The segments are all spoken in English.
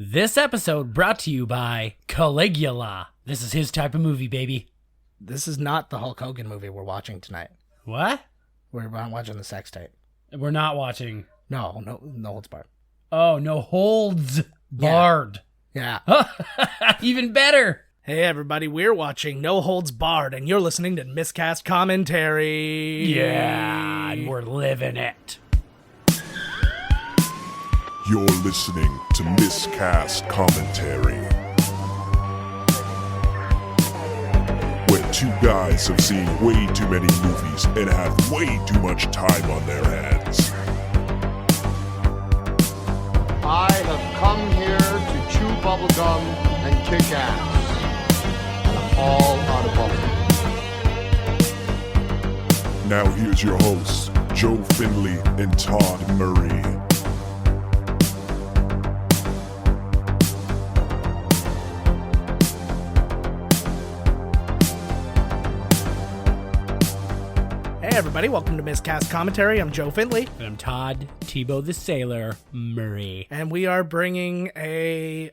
This episode brought to you by Caligula. This is his type of movie, baby. This is not the Hulk Hogan movie we're watching tonight. What? We're not watching the sex tape. We're not watching. No holds barred. Oh, no holds barred. Yeah. Even better. Hey everybody, we're watching No Holds Barred, and you're listening to Miscast Commentary. Yeah, and we're living it. You're listening to Miscast Commentary, where two guys have seen way too many movies and have way too much time on their hands. I have come here to chew bubblegum and kick ass, and I'm all out of bubblegum. Now here's your hosts, Joe Finley and Todd Murray. Hey everybody, welcome to Miscast Commentary. I'm Joe Finley. And I'm Todd Tebow the Sailor Murray. And we are bringing a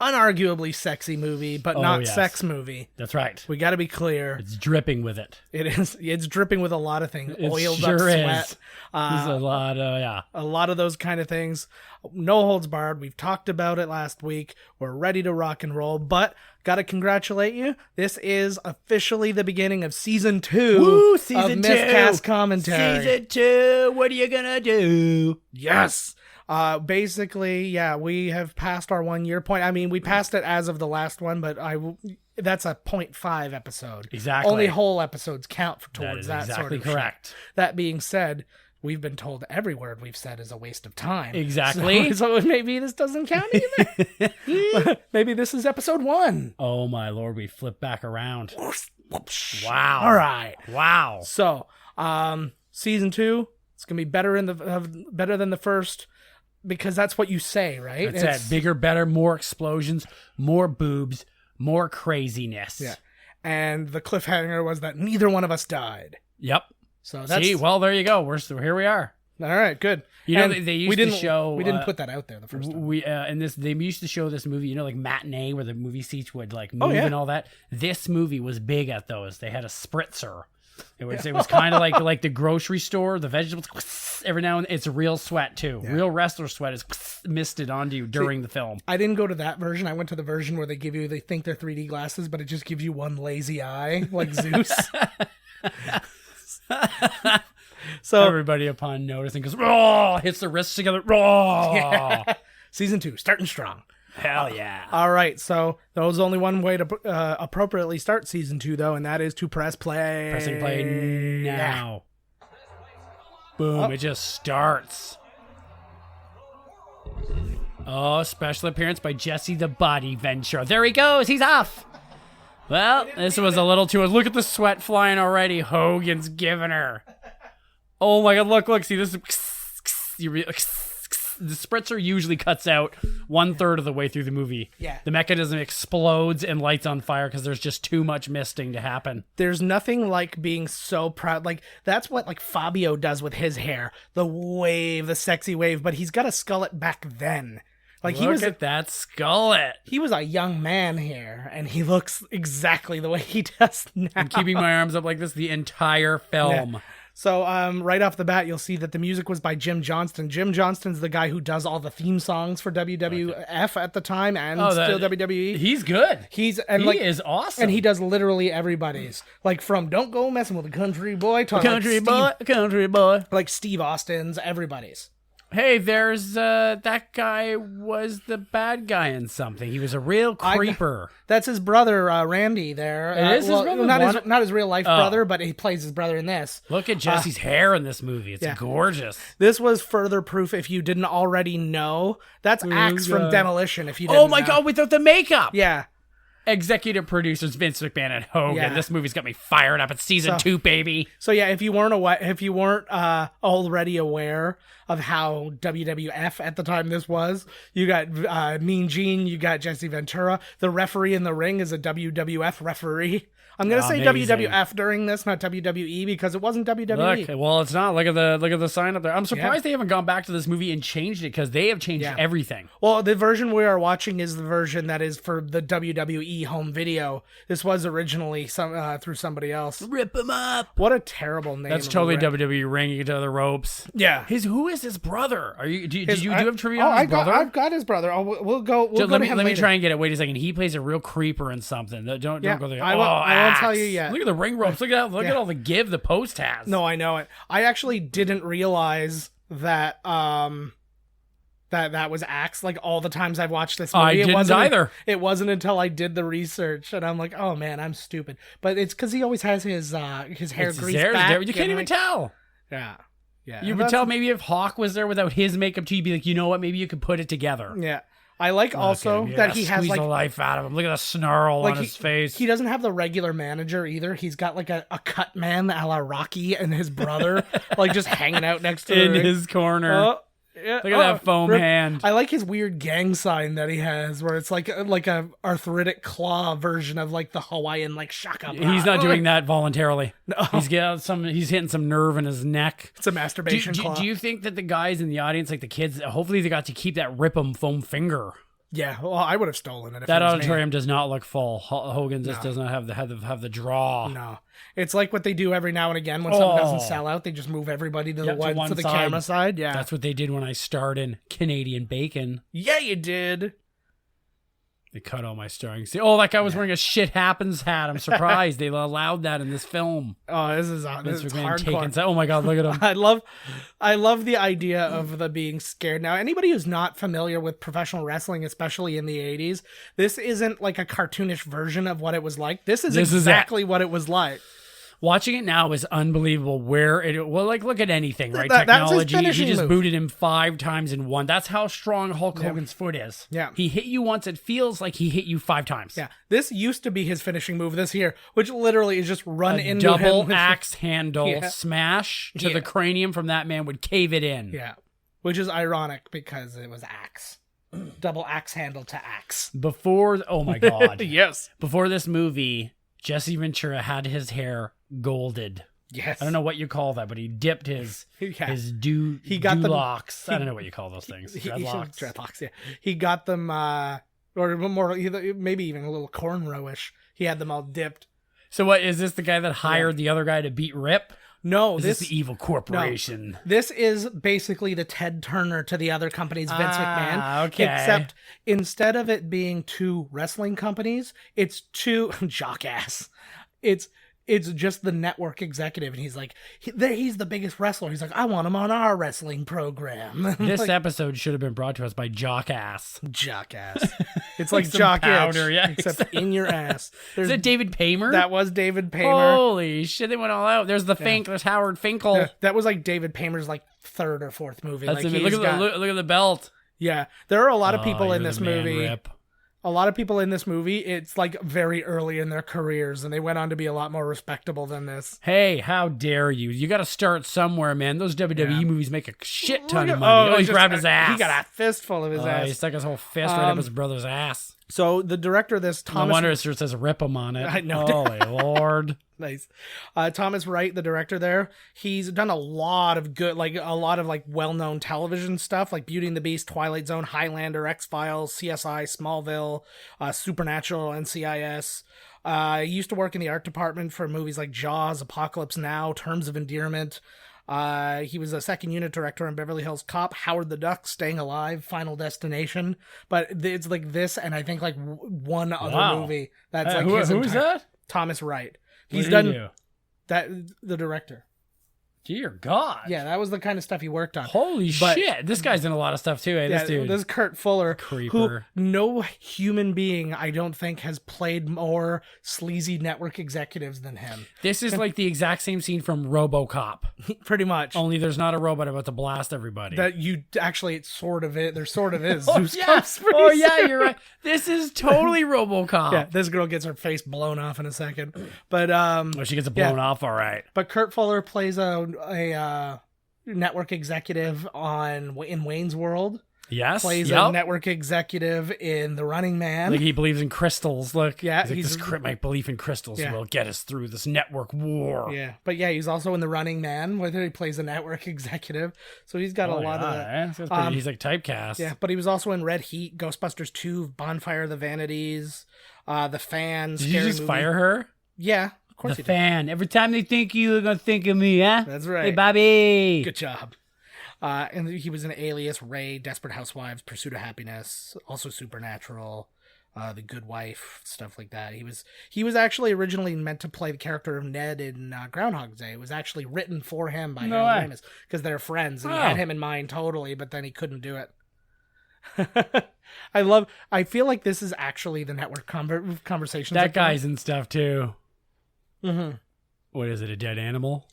unarguably sexy movie, but not sex movie. That's right. We got to be clear. It's dripping with it. It is. It's dripping with a lot of things. It Oiled sure up is. sweat. There's a lot of, A lot of those kind of things. No holds barred. We've talked about it last week. We're ready to rock and roll, but got to congratulate you. This is officially the beginning of season 2 Woo, season of 2. Miscast Commentary. Season 2. What are you gonna do? Yes. Basically, we have passed our 1 year point. I mean, we passed it as of the last one, but that's a 0.5 episode. Exactly. Only whole episodes count towards that exactly sort of correct. shit. That being said, we've been told every word we've said is a waste of time. Exactly. So maybe this doesn't count either. Maybe this is episode 1. Oh my lord, we flip back around. Wow. All right. Wow. So, season 2, it's gonna be better better than the first, because that's what you say, right? That's it. Bigger, better, more explosions, more boobs, more craziness. Yeah. And the cliffhanger was that neither one of us died. Yep. So that's... See, well, there you go. Here we are. All right, good. You know, And they used to show... We didn't put that out there the first time. They used to show this movie, like Matinee, where the movie seats would like move and all that. This movie was big at those. They had a spritzer. It was kind of like the grocery store, the vegetables. Every now and then, it's real sweat too. Yeah. Real wrestler sweat is misted onto you during the film. I didn't go to that version. I went to the version where they think they're 3D glasses, but it just gives you one lazy eye, like Zeus. So everybody, upon noticing, goes, "Raw!" Hits the wrists together. Raw! Yeah. Season 2, starting strong. Hell yeah. All right, so there was only one way to appropriately start season 2, though, and that is to press play. Pressing play now. Yeah. Boom, It just starts. Oh, special appearance by Jesse the Body Ventura. There he goes. He's off. Well, this was a little too... Look at the sweat flying already. Hogan's giving her. Oh my god, look. See, this is... The spritzer usually cuts out 1/3 of the way through the movie. Yeah. The mechanism explodes and lights on fire because there's just too much misting to happen. There's nothing like being so proud. Like, that's what like Fabio does with his hair. The wave, the sexy wave, but he's got a skullet back then. Like, Look at that skullet. He was a young man here, and he looks exactly the way he does now. I'm keeping my arms up like this the entire film. Yeah. So, right off the bat, you'll see that the music was by Jim Johnston. Jim Johnston's the guy who does all the theme songs for WWF at the time and still WWE. He's good. He is awesome. And he does literally everybody's. Like, from Don't Go Messing with a Country Boy to Country Boy. Like Steve Austin's, everybody's. Hey, there's that guy was the bad guy in something. He was a real creeper. That's his brother, Randy. There, it is his brother. Not his real life brother, but he plays his brother in this. Look at Jesse's hair in this movie; it's gorgeous. This was further proof, if you didn't already know. That's Axe from Demolition. If you didn't know. God, without the makeup, yeah. Executive producers Vince McMahon and Hogan. Yeah. This movie's got me fired up. It's season 2, baby. So yeah, if you weren't already aware of how WWF at the time this was, you got Mean Gene, you got Jesse Ventura. The referee in the ring is a WWF referee. I'm gonna say Amazing. WWF during this, not WWE, because it wasn't WWE. Look, well, it's not. Look at the sign up there. I'm surprised they haven't gone back to this movie and changed it, because they have changed everything. Well, the version we are watching is the version that is for the WWE home video. This was originally through somebody else. Rip him up. What a terrible name. That's totally WWE ringing into the ropes. Yeah. Who is his brother? Do you have trivia on his brother? I've got his brother. We'll go. Let me try and get it. Wait a second. He plays a real creeper in something. Don't go there. I won't tell you yet. Look at the ring ropes. Look at all the give the post has. No, I know it. I actually didn't realize that that was Axe. Like all the times I've watched this movie, I didn't either. It wasn't until I did the research, and I'm like, oh man, I'm stupid. But it's because he always has his hair greased back. You can't even tell. Yeah. Yeah. You would tell maybe if Hawk was there without his makeup too, you'd be like, you know what? Maybe you could put it together. Yeah. I like also that he has squeeze like the life out of him. Look at the snarl on his face. He doesn't have the regular manager either. He's got like a cut man a la Rocky and his brother like just hanging out next to in his corner. Yeah. Look at that foam hand. I like his weird gang sign that he has, where it's like a arthritic claw version of like the Hawaiian like shaka. He's not doing that voluntarily. No. He's hitting some nerve in his neck. It's a masturbation claw. Do you think that the guys in the audience, like the kids, hopefully they got to keep that rip 'em foam finger? Yeah, well, I would have stolen it. If that it was auditorium me. does not look full. Hogan just does not have the draw. No, it's like what they do every now and again when something doesn't sell out. They just move everybody to the one side. Camera side. Yeah, that's what they did when I starred in Canadian Bacon. Yeah, you did. They cut all my starring scenes. Oh, that guy was wearing a shit happens hat. I'm surprised they allowed that in this film. Oh, this is hardcore. Oh my god, look at him. I love the idea of the being scared. Now, anybody who's not familiar with professional wrestling, especially in the 80s, this isn't like a cartoonish version of what it was like. This is exactly what it was like. Watching it now is unbelievable. Look at anything, right? Technology. He just booted him 5 times in one. That's how strong Hulk Hogan's foot is. Yeah. He hit you once. It feels like he hit you 5 times. Yeah. This used to be his finishing move this here, which literally is just run into double him. axe handle smash to the cranium from that man would cave it in. Yeah. Which is ironic because it was axe. Double axe handle to axe. Oh my God. Yes. Before this movie, Jesse Ventura had his hair golded. Yes. I don't know what you call that, but he dipped his locks. I don't know what you call those things. Dreadlocks. Dreadlocks, yeah. He got them, or more, maybe even a little cornrowish. He had them all dipped. So what, is this the guy that hired the other guy to beat Rip? No, this is the evil corporation. No, this is basically the Ted Turner to the other company's Vince McMahon. Okay. Except instead of it being 2 wrestling companies, it's 2 jockass. It's just the network executive, and he's like, he's the biggest wrestler. He's like, I want him on our wrestling program. This episode should have been brought to us by Jockass. Jockass. It's like Jock powder, Itch, except in your ass. Is it David Paymer? That was David Paymer. Holy shit, they went all out. There's the Fink. There's Howard Finkel. Yeah, that was like David Paymer's like 3rd or 4th movie. That's like, look at the belt. Yeah, there are a lot of people in this movie. Rip. A lot of people in this movie, it's like very early in their careers, and they went on to be a lot more respectable than this. Hey, how dare you? You got to start somewhere, man. Those WWE movies make a shit ton of money. He grabbed his ass. He got a fistful of his ass. He stuck his whole fist right up his brother's ass. So the director of this, Thomas... No wonder it says rip him on it. I know. Holy Lord. Nice. Thomas Wright, the director there, he's done a lot of good, like a lot of like well-known television stuff, like Beauty and the Beast, Twilight Zone, Highlander, X-Files, CSI, Smallville, Supernatural, NCIS. He used to work in the art department for movies like Jaws, Apocalypse Now, Terms of Endearment. He was a second unit director on Beverly Hills Cop, Howard the Duck, Staying Alive, Final Destination. But it's like this, and I think like one other movie. That's like who's that? Thomas Wright. He's done that. The director. Dear God. Yeah, that was the kind of stuff he worked on. Holy shit. This guy's in a lot of stuff too, this dude. This is Kurt Fuller, Creeper. who no human being, I don't think, has played more sleazy network executives than him. This is like the exact same scene from RoboCop. Pretty much. Only there's not a robot about to blast everybody. That you actually, it's sort of it. There sort of is. Oh, Zeus yeah. comes pretty Oh, yeah, soon. you're right. This is totally RoboCop. Yeah, this girl gets her face blown off in a second. But she gets it blown off, all right. But Kurt Fuller plays a network executive in Wayne's World. Yes. Plays a network executive in The Running Man. Like he believes in crystals. Look. Yeah, he's like, my belief in crystals will get us through this network war. Yeah, but yeah, he's also in The Running Man, where he plays a network executive. So he's got a lot of that. He's like typecast. Yeah, but he was also in Red Heat, Ghostbusters 2, Bonfire of the Vanities, The Fan. Did you just fire her? Yeah, of course. The Fan. Every time they think you, they're gonna think of me, huh? That's right. Hey, Bobby. Good job. And he was in Alias, Ray, Desperate Housewives, Pursuit of Happiness, also Supernatural, The Good Wife, stuff like that. He was actually originally meant to play the character of Ned in Groundhog Day. It was actually written for him by Harold Ramis because they're friends, and he had him in mind totally, but then he couldn't do it. I feel like this is actually the network conversation. That guy's in stuff too. Mm-hmm. What is it? A dead animal?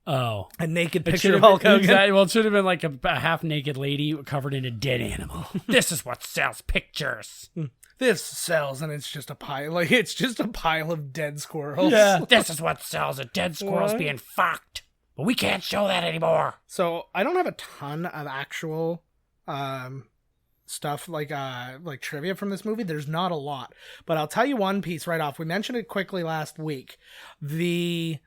Oh, a naked picture of Hulk Hogan. Exactly. Well, it should have been like a half-naked lady covered in a dead animal. This is what sells pictures. This sells, and it's just a pile. Like it's just a pile of dead squirrels. Yeah. This is what sells. A dead squirrel's being fucked, but we can't show that anymore. So I don't have a ton of actual stuff like trivia from this movie. There's not a lot, but I'll tell you one piece right off. We mentioned it quickly last week. The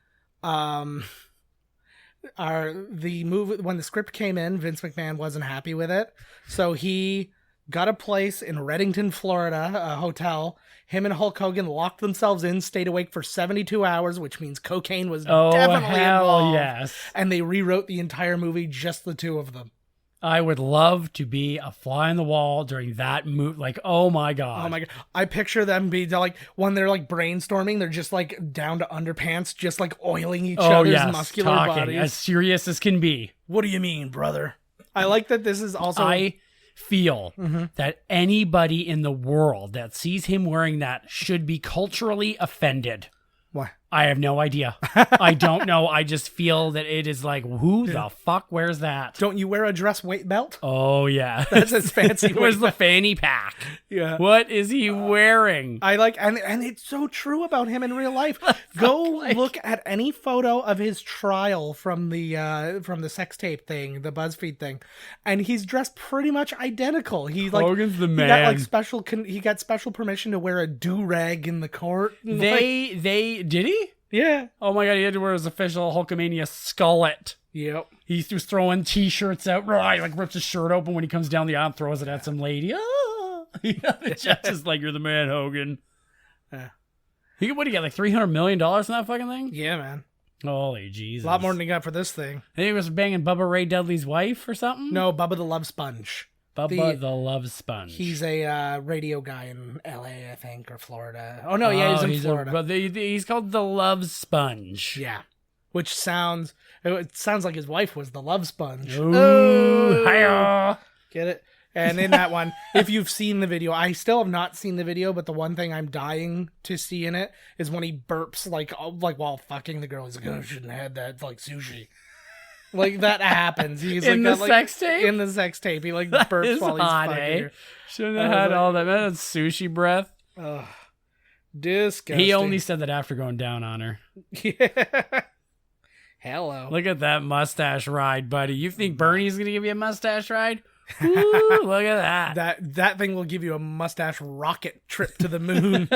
movie, when the script came in, Vince McMahon wasn't happy with it, so he got a place in Reddington, Florida, a hotel. Him and Hulk Hogan locked themselves in, stayed awake for 72 hours, which means cocaine was definitely involved. Yes. And they rewrote the entire movie, just the two of them. I would love to be a fly on the wall during that movie. Like, oh my God. Oh my God. I picture them be like, when they're like brainstorming, they're just like down to underpants, just like oiling each other's muscular bodies. As serious as can be. What do you mean, brother? I like that this is also... I feel that anybody in the world that sees him wearing that should be culturally offended. Why? I have no idea. I don't know. I just feel that it is like, who the fuck wears that? Don't you wear a dress weight belt? Oh, yeah. That's his fancy Where's the fanny pack? Yeah. What is he wearing? I like, and it's so true about him in real life. Go look at any photo of his trial from the sex tape thing, the BuzzFeed thing, and he's dressed pretty much identical. He's like, Hogan's the man. He got special permission to wear a do-rag in the court. Did he? Yeah. Oh my God, he had to wear his official Hulkamania skullet. Yep. He was throwing t-shirts out, right? Like rips his shirt open when he comes down the aisle and throws it at some lady. Ah! The judge is like, you're the man, Hogan. Yeah. What do you got, like $300 million in that fucking thing? Yeah, man. Holy Jesus. A lot more than he got for this thing. I think he was banging Bubba Ray Dudley's wife or something? No, Bubba the Love Sponge. Bubba the Love Sponge. He's a radio guy in L.A., I think, or Florida. Oh, no, yeah, he's in Florida. He's called the Love Sponge. Yeah. Which sounds like his wife was the Love Sponge. Ooh, hiya. Get it? And in that one, if you've seen the video, I still have not seen the video, but the one thing I'm dying to see in it is when he burps like while fucking the girl. He's like, oh, I shouldn't have had that. It's like sushi. Like that happens. He's in like the sex tape? In the sex tape. He like burps while he's fucking her. Shouldn't have had all that. Man, that's sushi breath. Ugh. Disgusting. He only said that after going down on her. Yeah. Hello. Look at that mustache ride, buddy. You think Bernie's going to give you a mustache ride? Ooh, look at that. That thing will give you a mustache rocket trip to the moon.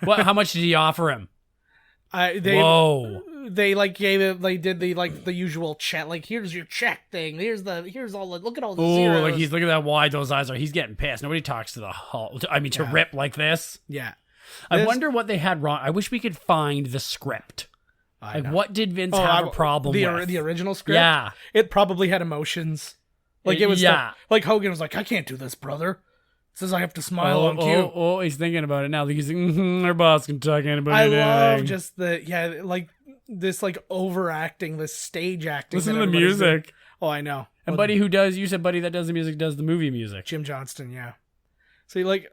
What? How much did he offer him? Whoa. They like gave it. They did the usual check. Like, here's your check thing. Here's all. Look at all the zeros. Like look at that wide those eyes are. He's getting pissed. Nobody talks to the Hulk. I mean, to Rip like this. Yeah. I wonder what they had wrong. I wish we could find the script. Like, what did Vince have a problem with? The original script? Yeah. It probably had emotions. Like, it was like Hogan was like, I can't do this, brother. It says I have to smile on cue. Oh, he's thinking about it now. He's like, our boss can talk anybody. I love just the, like, this like overacting, this stage acting. Listen that to the everybody's doing. music. Oh, I know. And Well, buddy you said buddy that does the music does the movie music. Jim Johnston, yeah. See, like,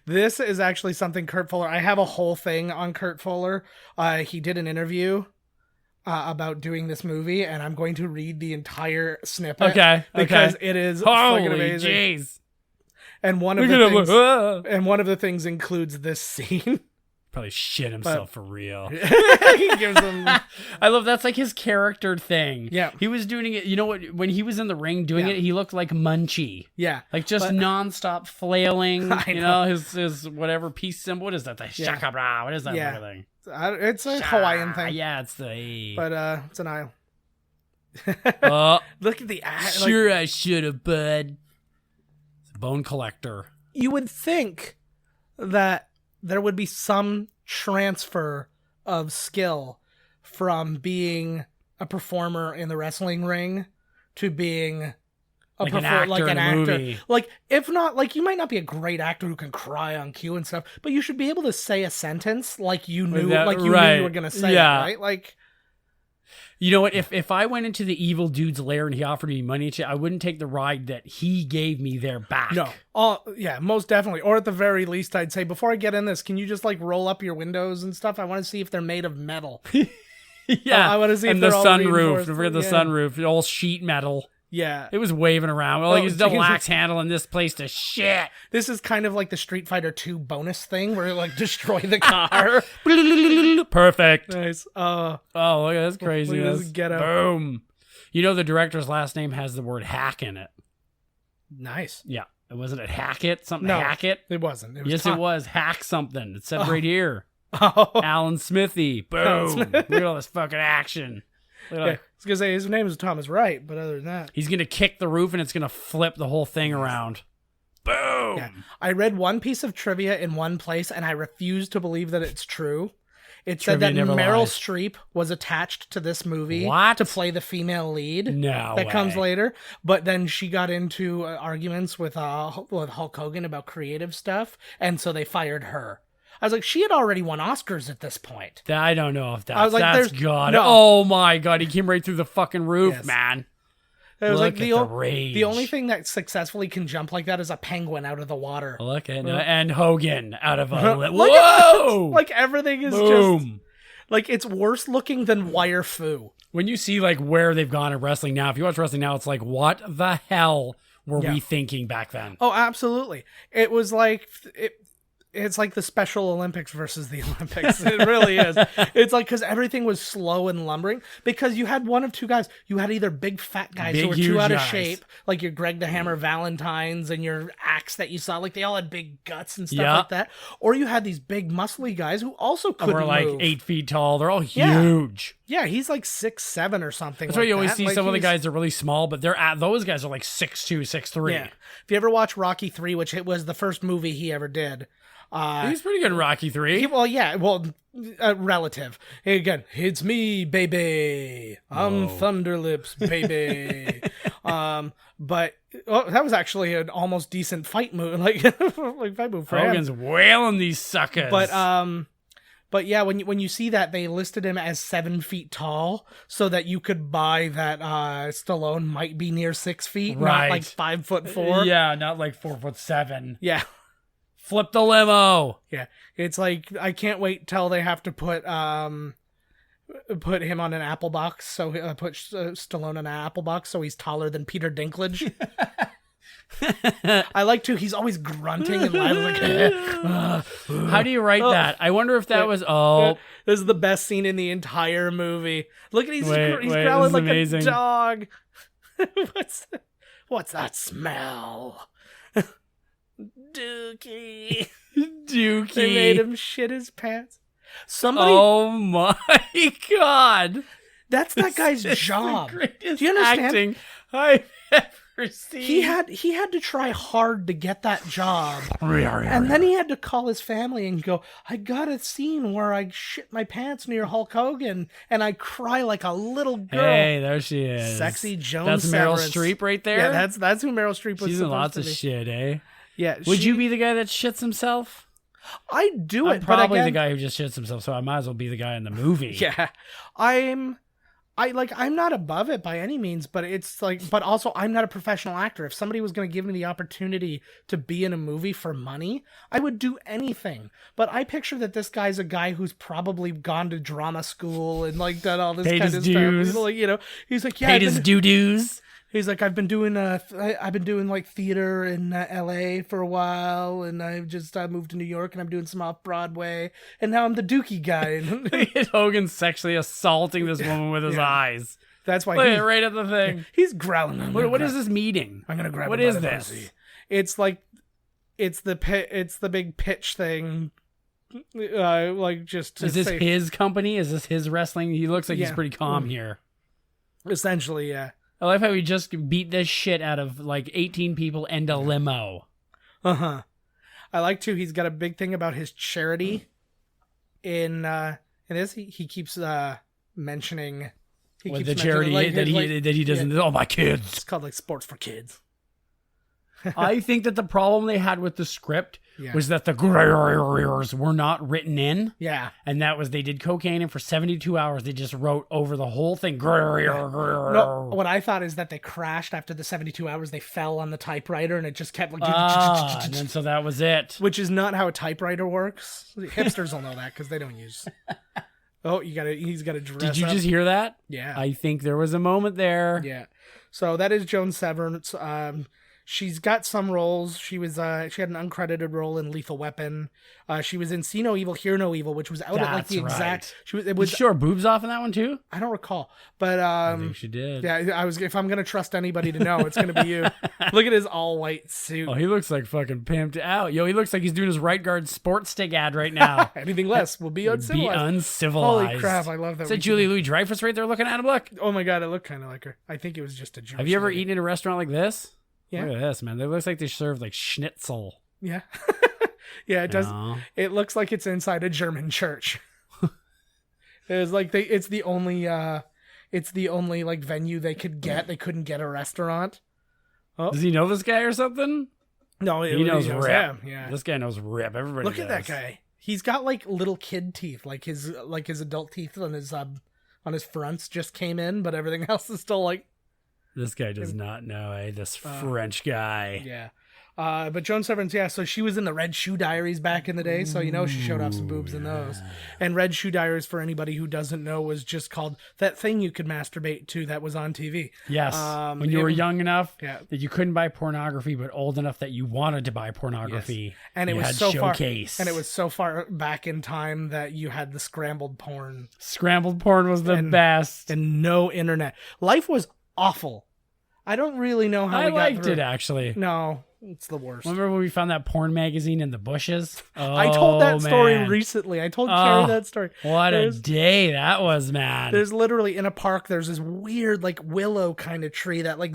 this is actually something Kurt Fuller. I have a whole thing on Kurt Fuller. He did an interview about doing this movie, and I'm going to read the entire snippet. Okay. Because it is fucking Holy amazing. jeez. And one of Look the at him. things, Ah. and one of the things includes this scene. Probably shit himself for real. He gives them. I love that's like his character thing. Yeah. He was doing it. You know what? When he was in the ring doing Yeah. it, he looked like Munchie. Yeah. Like just But- nonstop flailing. I You know, his whatever peace symbol. What is that? The Yeah. shaka bra. What is that Yeah. fucking thing? It's a Hawaiian thing. Yeah, it's the. But it's an aisle. Oh, Look at the act. sure I should have, bud. It's a bone collector. You would think that there would be some transfer of skill from being a performer in the wrestling ring to being Like an actor in a movie. Like, if not, like, you might not be a great actor who can cry on cue and stuff, but you should be able to say a sentence like you knew, That- like you right. knew you were gonna say Yeah. it, right? Like, You know what? If I went into the evil dude's lair and he offered me money, I wouldn't take the ride that he gave me there back. no, yeah, most definitely. Or at the very least, I'd say before I get in this, can you just like roll up your windows and stuff? I want to see if they're made of metal. Yeah, I wanna see if and the they're all sunroof. reinforced. Don't forget the Yeah. sunroof. All sheet metal. Yeah, It was waving around. Well, Oh, like his double Jesus. axe handle in this place to shit. this is kind of like the Street Fighter 2 bonus thing where you like destroy the car. Perfect. Nice. Oh, look at this crazy. Look at this getup. Boom. You know the director's last name has the word hack in it. Nice. Yeah. Wasn't it Hackett? Something No, Hackett? It wasn't. It was Yes, Tom. it was. Hack something. It said right here. Oh, Alan Smithy. Alan Boom. Look at all this fucking action. Look at yeah. that. I was gonna say his name is Thomas Wright, but other than that, He's going to kick the roof and it's going to flip the whole thing around. Boom. yeah. I read one piece of trivia in one place, and I refuse to believe that it's true. It said Trivia that never Meryl lies. Streep was attached to this movie What? to play the female lead. No that comes way. later. But then she got into arguments with Hulk Hogan about creative stuff, and so they fired her. I was like, she had already won Oscars at this point. I don't know if that's, I was like, that's there's- God. no. Oh my God. He came right through the fucking roof, Yes. man. It was Look like at the rage. the only thing that successfully can jump like that is a penguin out of the water. Look at and Hogan out of a Look at whoa, Like everything is just boom. like it's worse looking than wire fu. When you see like where they've gone in wrestling now, if you watch wrestling now, it's like what the hell were Yeah. we thinking back then? Oh, absolutely. It was like it's like the Special Olympics versus the Olympics. It really is. It's like because everything was slow and lumbering because you had one of two guys. You had either big fat guys Big, who were huge too out of guys. shape, like your Greg the Hammer Valentines and your Axe that you saw. Like they all had big guts and stuff Yeah. like that. Or you had these big muscly guys who also couldn't We're like move. 8 feet tall. They're all Yeah. huge. Yeah, he's like 6'7" or something. That's like why you always that. see Like, some of the he's- guys that are really small, but those guys are like 6'2", 6'3". Yeah. If you ever watch Rocky 3, which it was the first movie he ever did. He's pretty good in Rocky 3. Relative. Hey, again, it's me, baby. I'm Thunderlips, baby. But that was actually an almost decent fight move, like fight move for him. Hogan's wailing these suckers. But yeah, when you see that, they listed him as 7 feet tall, so that you could buy that Stallone might be near 6 feet, Right. not like 5'4". Yeah, not like 4'7". Yeah. Flip the limo. Yeah, it's like I can't wait till they have to put him on an apple box. So put Stallone on an apple box, so he's taller than Peter Dinklage. I like to. He's always grunting and loud. Like, How do you write that? I wonder if that was. Oh, this is the best scene in the entire movie. Look at he's Wait, growling this is like amazing. a dog. What's that smell? Dookie. Dookie. They made him shit his pants. Somebody. Oh my God. That's that guy's This is job. the greatest Do you understand? acting I've ever seen. He had to try hard to get that job. And then he had to call his family and go, I got a scene where I shit my pants near Hulk Hogan and I cry like a little girl. Hey, there she is. Sexy Joan That's Meryl Severance. Streep right there. Yeah, that's who Meryl Streep was She's in supposed lots to of be. shit, eh? Yeah. Would you be the guy that shits himself? I do I'm it, probably but again, the guy who just shits himself, so I might as well be the guy in the movie. Yeah, I'm not above it by any means, but it's like, but also I'm not a professional actor. If somebody was going to give me the opportunity to be in a movie for money, I would do anything. But I picture that this guy's a guy who's probably gone to drama school and like done all this Paid kind his of dues. stuff. Like, you know, he's like, yeah, Paid his doo-doos. He's like, I've been doing like theater in L.A. for a while, and I've just moved to New York, and I'm doing some off Broadway, and now I'm the Dookie guy. Hogan sexually assaulting this woman with his eyes. That's why Look, right at the thing. he's growling. What is this meeting? I'm gonna grab. What him is by the this? pussy. It's like, it's the big pitch thing. Like just to Is this say, his company? Is this his wrestling? He looks like he's Yeah. pretty calm here. essentially, yeah. I like how he just beat this shit out of like 18 people and a limo. I like too. He's got a big thing about his charity. In this, he keeps mentioning. He What, keeps the mentioning, charity like, that his, he doesn't. Oh, my kids. It's called like Sports for Kids. I think that the problem they had with the script Yeah. was that the grrrs were not written in. Yeah. And that was, they did cocaine, and for 72 hours, they just wrote over the whole thing. No, what I thought is that they crashed after the 72 hours. They fell on the typewriter, and it just kept like. And then so that was it. Which is not how a typewriter works. Hipsters will know that because they don't use. Oh, he's got to dress. Did you up. just hear that? Yeah. I think there was a moment there. Yeah. So that is Joan Severance. She's got some roles. She had an uncredited role in Lethal Weapon. She was in See No Evil, Hear No Evil, which was out at like the That's exact. right. It was. Did she show her boobs off in that one too? I don't recall, but I think she did. yeah, if I'm gonna trust anybody to know, it's gonna be you. Look at his all white suit. Oh, he looks like fucking pimped out. Yo, he looks like he's doing his Right Guard sports stick ad right now. Anything less will be Be uncivilized. uncivilized. Holy crap! I love that. Is that Julie Louis-Dreyfus right there looking at him? Look. Oh my god, it looked kind of like her. I think it was just a Jewish. Have you ever lady. eaten in a restaurant like this? Yeah. Look at this, man. It looks like they serve like schnitzel. Yeah. Yeah, it does. No. It looks like it's inside a German church. It's like it's the only like venue they could get. They couldn't get a restaurant. Oh. Does he know this guy or something? No, He knows Rip. him. Yeah. This guy knows Rip. Everybody Look at that does. guy. He's got like little kid teeth, like his adult teeth on his fronts just came in, but everything else is still like. This guy does not know, this French guy. Yeah. But Joan Severance, yeah, so she was in the Red Shoe Diaries back in the day, so she showed off some boobs in those. And Red Shoe Diaries, for anybody who doesn't know, was just called that thing you could masturbate to that was on TV. Yes. When you were young enough Yeah. that you couldn't buy pornography, but old enough that you wanted to buy pornography. And it you was had so Showcase. far, and it was so far back in time that you had the scrambled porn Scrambled porn was the best. and no internet. Life was awful. I don't really know how I we got liked through it, actually. No, it's the worst. Remember when we found that porn magazine in the bushes? I told that story man. recently. I told Carrie Oh, that story. What a day that was, man. There's literally in a park. There's this weird like willow kind of tree that like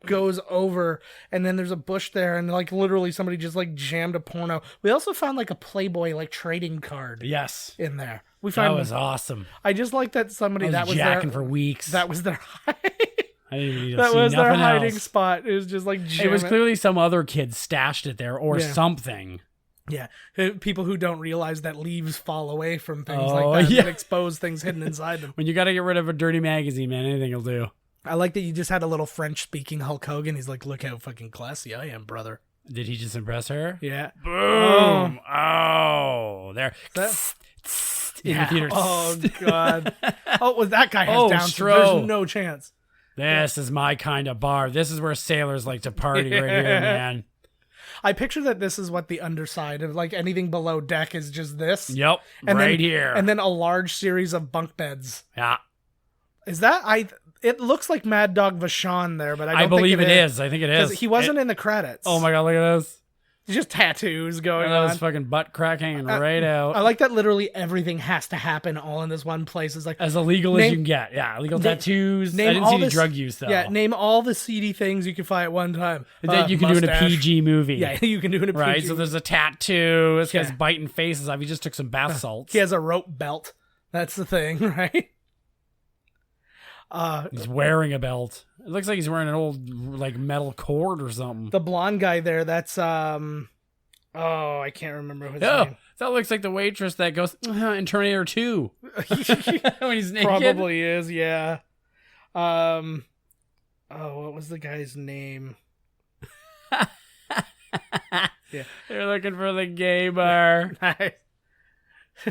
goes over, and then there's a bush there, and like literally somebody just like jammed a porno. We also found like a Playboy like trading card Yes. in there. We That found. was awesome. I just like that somebody I that was was jacking there. for weeks. That was their. I didn't even need to That see was their nothing hiding else. spot. It was just like It was jam clearly some other kid stashed it there or Yeah. something. Yeah, people who don't realize that leaves fall away from things Oh, like that yeah. and expose things hidden inside them. When you got to get rid of a dirty magazine, man, anything will do. I like that you just had a little French-speaking Hulk Hogan. He's like, "Look how fucking classy I am, brother." Did he just impress her? Yeah. Boom! Oh, there. In the theater. Oh god. Oh, well, that guy has Oh, Down syndrome. Stro. There's no chance. This is my kind of bar. This is where sailors like to party right here, man. I picture that this is what the underside of like anything below deck is just this. Yep, And right then, here. And then a large series of bunk beds. Yeah, Is that it looks like Mad Dog Vachon there, but I don't believe think it is. I think it is. Because he wasn't in the credits. Oh my god, look at this. Just tattoos going That was on. fucking butt crack hanging right out. I like that literally everything has to happen all in this one place. It's like As illegal as Name- you can get. Yeah, illegal tattoos. I name didn't all see any this- drug use, though. Yeah, name all the seedy things you can find at one time. That you can do in a Mustache. PG movie. Yeah, you can do it in a Right, PG. so there's a tattoo. This guy's Yeah. biting faces off. He just took some bath salts. He has a rope belt. That's the thing, right? He's wearing a belt. It looks like he's wearing an old like metal cord or something. The blonde guy there, that's Oh, I can't remember his Oh, name. that looks like the waitress that goes in Terminator 2 when he's naked. Probably is, yeah. Oh, what was the guy's name? Yeah. They're looking for the gay bar. I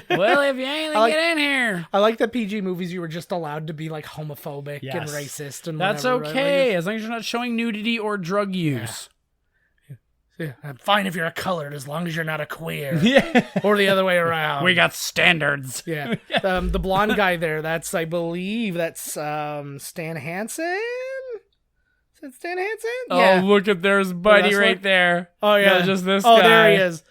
Well, if you ain't, get in here. I like that PG movies you were just allowed to be like homophobic and Yes. racist and That's whatever, okay, right? as long as you're not showing nudity or drug use. Yeah, I'm fine if you're a colored as long as you're not a queer. Yeah. Or the other way around. We got standards. Yeah. The blonde guy there, I believe that's Stan Hansen? Is it Stan Hansen? Oh, look at there's Buddy wrestler? right there. Oh, yeah. No, just this Oh, guy. there he is.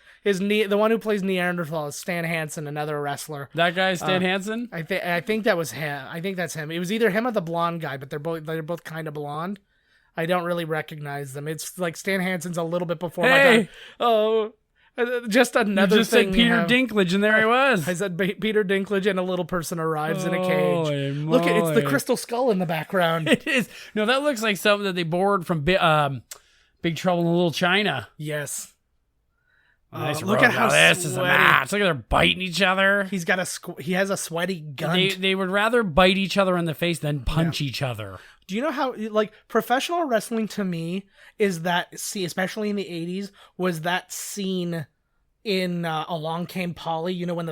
The one who plays Neanderthal is Stan Hansen, another wrestler. That guy, Stan Hansen? I think that was him. I think that's him. It was either him or the blonde guy, but they're both kind of blonde. I don't really recognize them. It's like Stan Hansen's a little bit before my Hey! time. Oh, just another You just thing. said Peter you have. Dinklage, and there he was. I said Peter Dinklage, and a little person arrives in a cage. Holy Look, it's the moly. crystal skull in the background. It is. No, that looks like something that they borrowed from Big Trouble in Little China. Yes. Nice look robe. at how Now this is a sweaty. match. Look at they're biting each other. He has a sweaty gun. They would rather bite each other in the face than punch each other. Do you know how, like, professional wrestling to me is that, especially in the 80s, was that scene in Along Came Polly, you know, when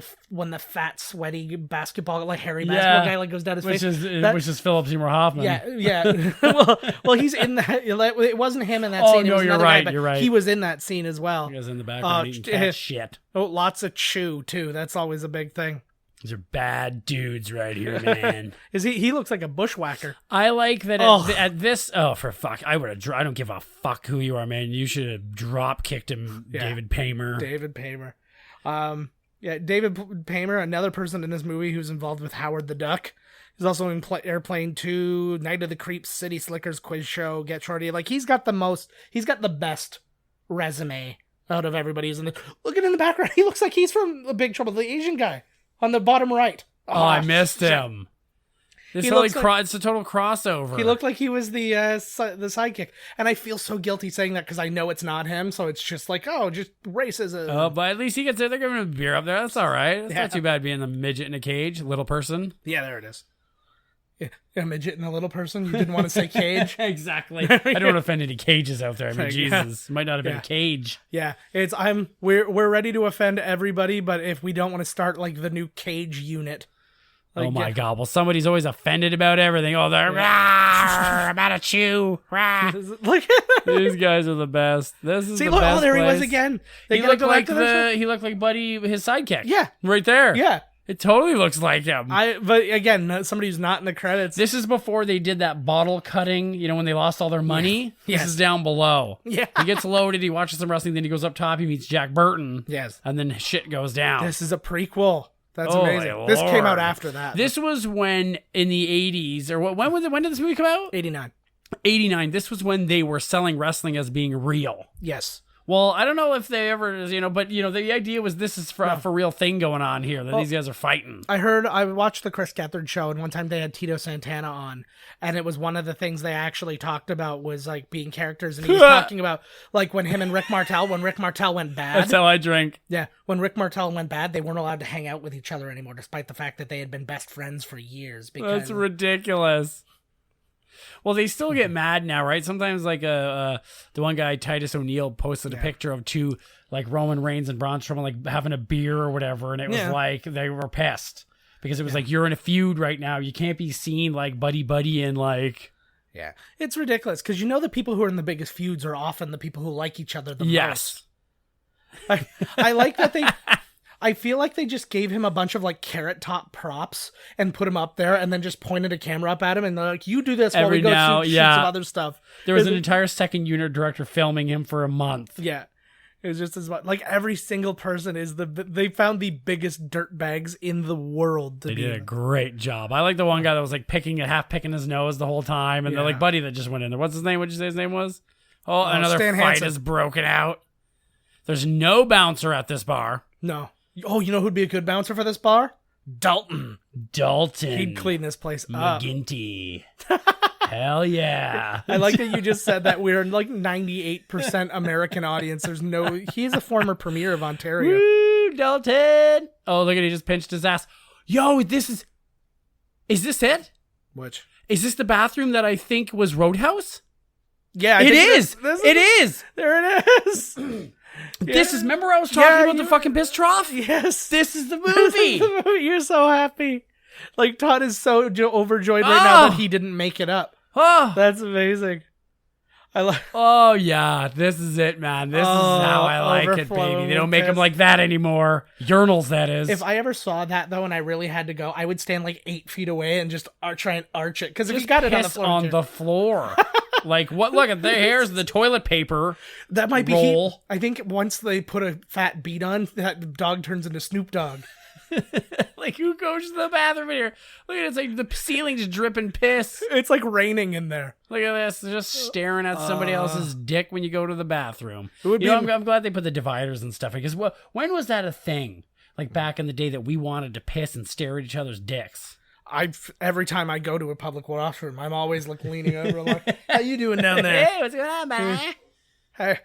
the fat, sweaty basketball, like, hairy basketball guy, like, goes down his face. Which is Philip Seymour Hoffman. Yeah. well, he's in that. It wasn't him in that Oh, scene. It no, was you're another right, guy, but you're right. He was in that scene as well. He goes in the background eating cat shit. Oh, lots of chew, too. That's always a big thing. These are bad dudes right here, man. He looks like a bushwhacker. I like that Oh. at this. Oh, for fuck! I would have. I don't give a fuck who you are, man. You should have drop kicked him, Yeah. David Paymer. David Paymer. David Paymer, another person in this movie who's involved with Howard the Duck. He's also in Airplane 2, Night of the Creeps, City Slickers Quiz Show, Get Shorty. Like, he's got the best resume out of everybody who's in the. Look at him in the background. He looks like he's from The Big Trouble, the Asian guy on the bottom right. Oh, I missed him. This He totally looks like- it's a total crossover. He looked like he was the sidekick, and I feel so guilty saying that because I know it's not him. So it's just like, oh, just racism. Oh, but at least he gets there. They're giving him a beer up there. That's all right. It's Yeah. not too bad being a midget in a cage, little person. Yeah, there it is. Yeah, a midget and a little person. You didn't want to say cage. Exactly. I don't want to offend any cages out there. I mean, Right, Jesus, might not have been Yeah. a cage. Yeah, we're ready to offend everybody, but if we don't want to start like the new cage unit. Like, Oh my God! Well, somebody's always offended about everything. Oh, they're I'm out of chew. Rah. Like, These guys are the best. This is see, the look, best oh, there he was place. again. He gotta looked go back like to this he looked like Buddy, his sidekick. Yeah. right there. one? Yeah, It totally looks like him. but again, somebody who's not in the credits. This is before they did that bottle cutting, you know, when they lost all their money. Yes. This is down below. Yeah. He gets loaded, he watches some wrestling, then he goes up top, he meets Jack Burton. Yes. And then shit goes down. This is a prequel. That's Holy amazing. This came out Lord. after that. This was when, in the 80s, or when did this movie come out? 89. 89. This was when they were selling wrestling as being real. Yes. Well, I don't know if they ever, but the idea was this is for a real thing going on here, that these guys are fighting. I watched the Chris Gethard show, and one time they had Tito Santana on, and it was one of the things they actually talked about was like being characters, and he was talking about like when him and Rick Martel went bad. That's how I drink. Yeah, when Rick Martel went bad, they weren't allowed to hang out with each other anymore, despite the fact that they had been best friends for years. Because That's ridiculous. Well, they still get mad now, right? Sometimes, like the one guy, Titus O'Neil, posted a picture of two, like Roman Reigns and Braun Strowman, like having a beer or whatever, and it was like they were pissed because it was like, you're in a feud right now. You can't be seen like buddy and like. yeah, it's ridiculous because the people who are in the biggest feuds are often the people who like each other the Yes. most. I like that they. I feel like they just gave him a bunch of like carrot top props and put him up there and then just pointed a camera up at him and they're like, you do this while Every we go now, shoot yeah. some other stuff. There was an entire second unit director filming him for a month. Yeah. It was just as much like every single person is they found the biggest dirt bags in the world. They did a great job. I like the one guy that was like picking his nose the whole time, and they're like, buddy that just went in there. What's his name? What'd you say his name was? Oh, another Stan fight Hansen. is broken out. There's no bouncer at this bar. No. Oh, you know who'd be a good bouncer for this bar? Dalton. Dalton. He'd clean this place up. McGinty. Hell yeah. I like that you just said that we're like 98% American audience. He's a former premier of Ontario. Woo, Dalton. Oh, look at he just pinched his ass. Yo, is this it? Which? Is this the bathroom that I think was Roadhouse? Yeah, It is. It is. There it is. This is, remember I was talking about the fucking piss trough? Yes. This is the movie. You're so happy. Like, Todd is so overjoyed right now that he didn't make it up. Oh. That's amazing. Oh, yeah. This is it, man. This is how I like it, baby. They don't make them like that anymore. Urinals, that is. If I ever saw that, though, and I really had to go, I would stand like 8 feet away and just try and arch it. Because if you got it on the floor. Like, what? Look at here's the toilet paper. That might be roll. I think once they put a fat beat on, that dog turns into Snoop Dogg. Like, who goes to the bathroom in here? Look at it. It's like the ceiling's dripping piss. It's like raining in there. Look at this. Just staring at somebody else's dick when you go to the bathroom. It would I'm glad they put the dividers and stuff. Because when was that a thing? Like back in the day that we wanted to piss and stare at each other's dicks. Every time I go to a public washroom, I'm always like leaning over like, how you doing down there? Hey, what's going on, man? Hey,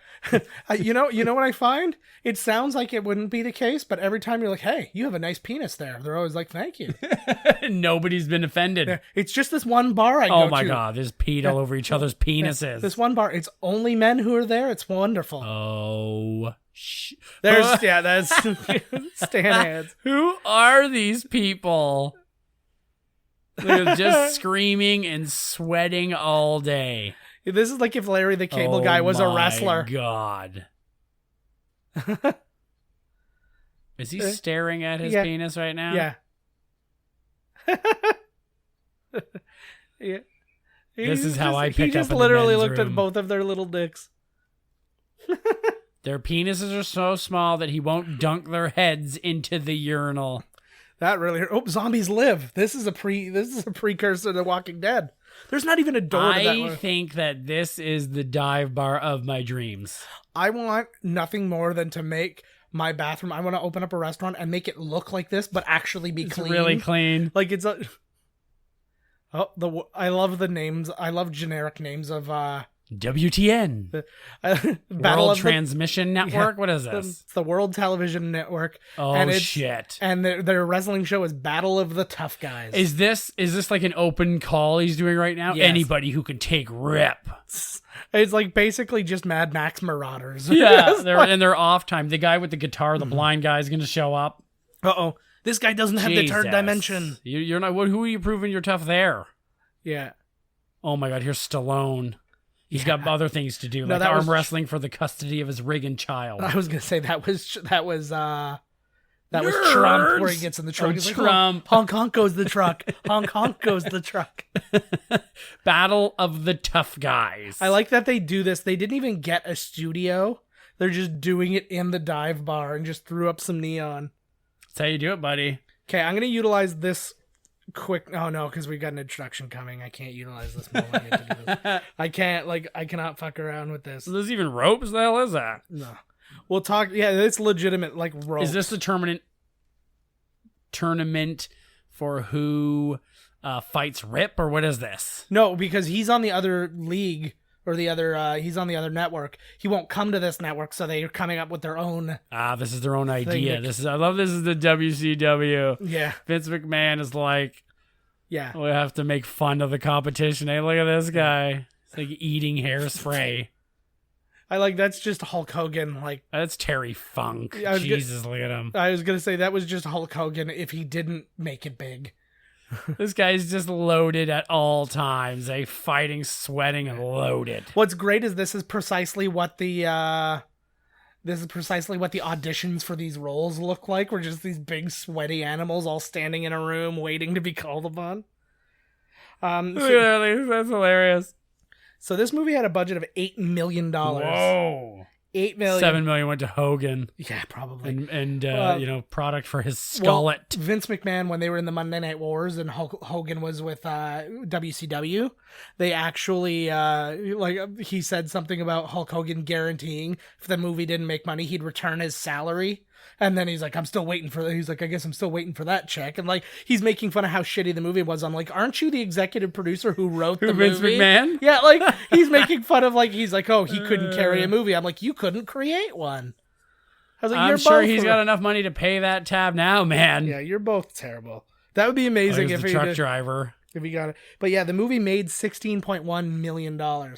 you know what I find? It sounds like it wouldn't be the case, but every time you're like, hey, you have a nice penis there, they're always like, thank you. Nobody's been offended. Yeah, it's just this one bar I go to. Oh my God, there's peed all over each other's penises. This one bar, it's only men who are there. It's wonderful. Oh, that's Stan hands. Who are these people? They're just screaming and sweating all day. This is like if Larry the Cable Guy was a wrestler. Oh, my God. Is he staring at his penis right now? Yeah. Yeah. This is how I pick up He just in the literally men's looked room. at both of their little dicks. Their penises are so small that he won't dunk their heads into the urinal. That really hurt. Oh, zombies live. This is a precursor to Walking Dead. There's not even a door to that I one. think that this is the dive bar of my dreams. I want nothing more than to make my bathroom. I want to open up a restaurant and make it look like this, but actually be clean. Really clean. Like it's a. I love the names. I love generic names of WTN. World Transmission Network? What is this? It's the World Television Network. Oh, and shit. And their wrestling show is Battle of the Tough Guys. Is this like an open call he's doing right now? Yes. Anybody who can take rip. It's like basically just Mad Max Marauders. Yeah, in their off time. The guy with the guitar, the blind guy, is going to show up. Uh-oh. This guy doesn't have the third dimension. You're not. Who are you proving you're tough there? Yeah. Oh my God, here's Stallone. He's got other things to do, like arm wrestling for the custody of his Riggin child. I was gonna say that was Trump, where he gets in the truck. He's Trump. Like, honk honk goes the truck. Honk honk goes the truck. Battle of the Tough Guys. I like that they do this. They didn't even get a studio. They're just doing it in the dive bar and just threw up some neon. That's how you do it, buddy. Okay, I'm gonna utilize this quick. Oh no, because we got an introduction coming. I can't utilize this moment. To do this. I cannot fuck around with this. So there's even ropes? The hell is that? No. We'll talk. Yeah, it's legitimate. Like ropes. Is this the tournament for who fights Rip, or what is this? No, because he's on the other league or the other. He's on the other network. He won't come to this network, so they're coming up with their own. This is their own idea. I love this is the WCW. Yeah. Vince McMahon is like, yeah, we have to make fun of the competition. Hey, look at this guy. It's like eating hairspray. I like that's just Hulk Hogan. Like that's Terry Funk. Jesus, look at him. I was gonna say that was just Hulk Hogan if he didn't make it big. This guy's just loaded at all times. Fighting, sweating, and loaded. What's great is this is precisely what the auditions for these roles look like. We're just these big sweaty animals all standing in a room waiting to be called upon. That's hilarious. So this movie had a budget of $8 million. Whoa. $8 million. $7 million went to Hogan. Yeah, probably. And product for his skullet. Vince McMahon, when they were in the Monday Night Wars and Hogan was with WCW, they actually he said something about Hulk Hogan guaranteeing if the movie didn't make money, he'd return his salary And then he's like, I'm still waiting for he's like, I guess I'm still waiting for that check. And like, he's making fun of how shitty the movie was. I'm like, aren't you the executive producer who wrote the Vince movie? McMahon? Yeah, like he's making fun of like, he's like, oh, he couldn't carry a movie. I'm like, you couldn't create one. I was like, I'm sure he's got enough money to pay that tab now, man. Yeah, you're both terrible. That would be amazing if the he truck did, driver. if he got it. But yeah, the movie made $16.1 million.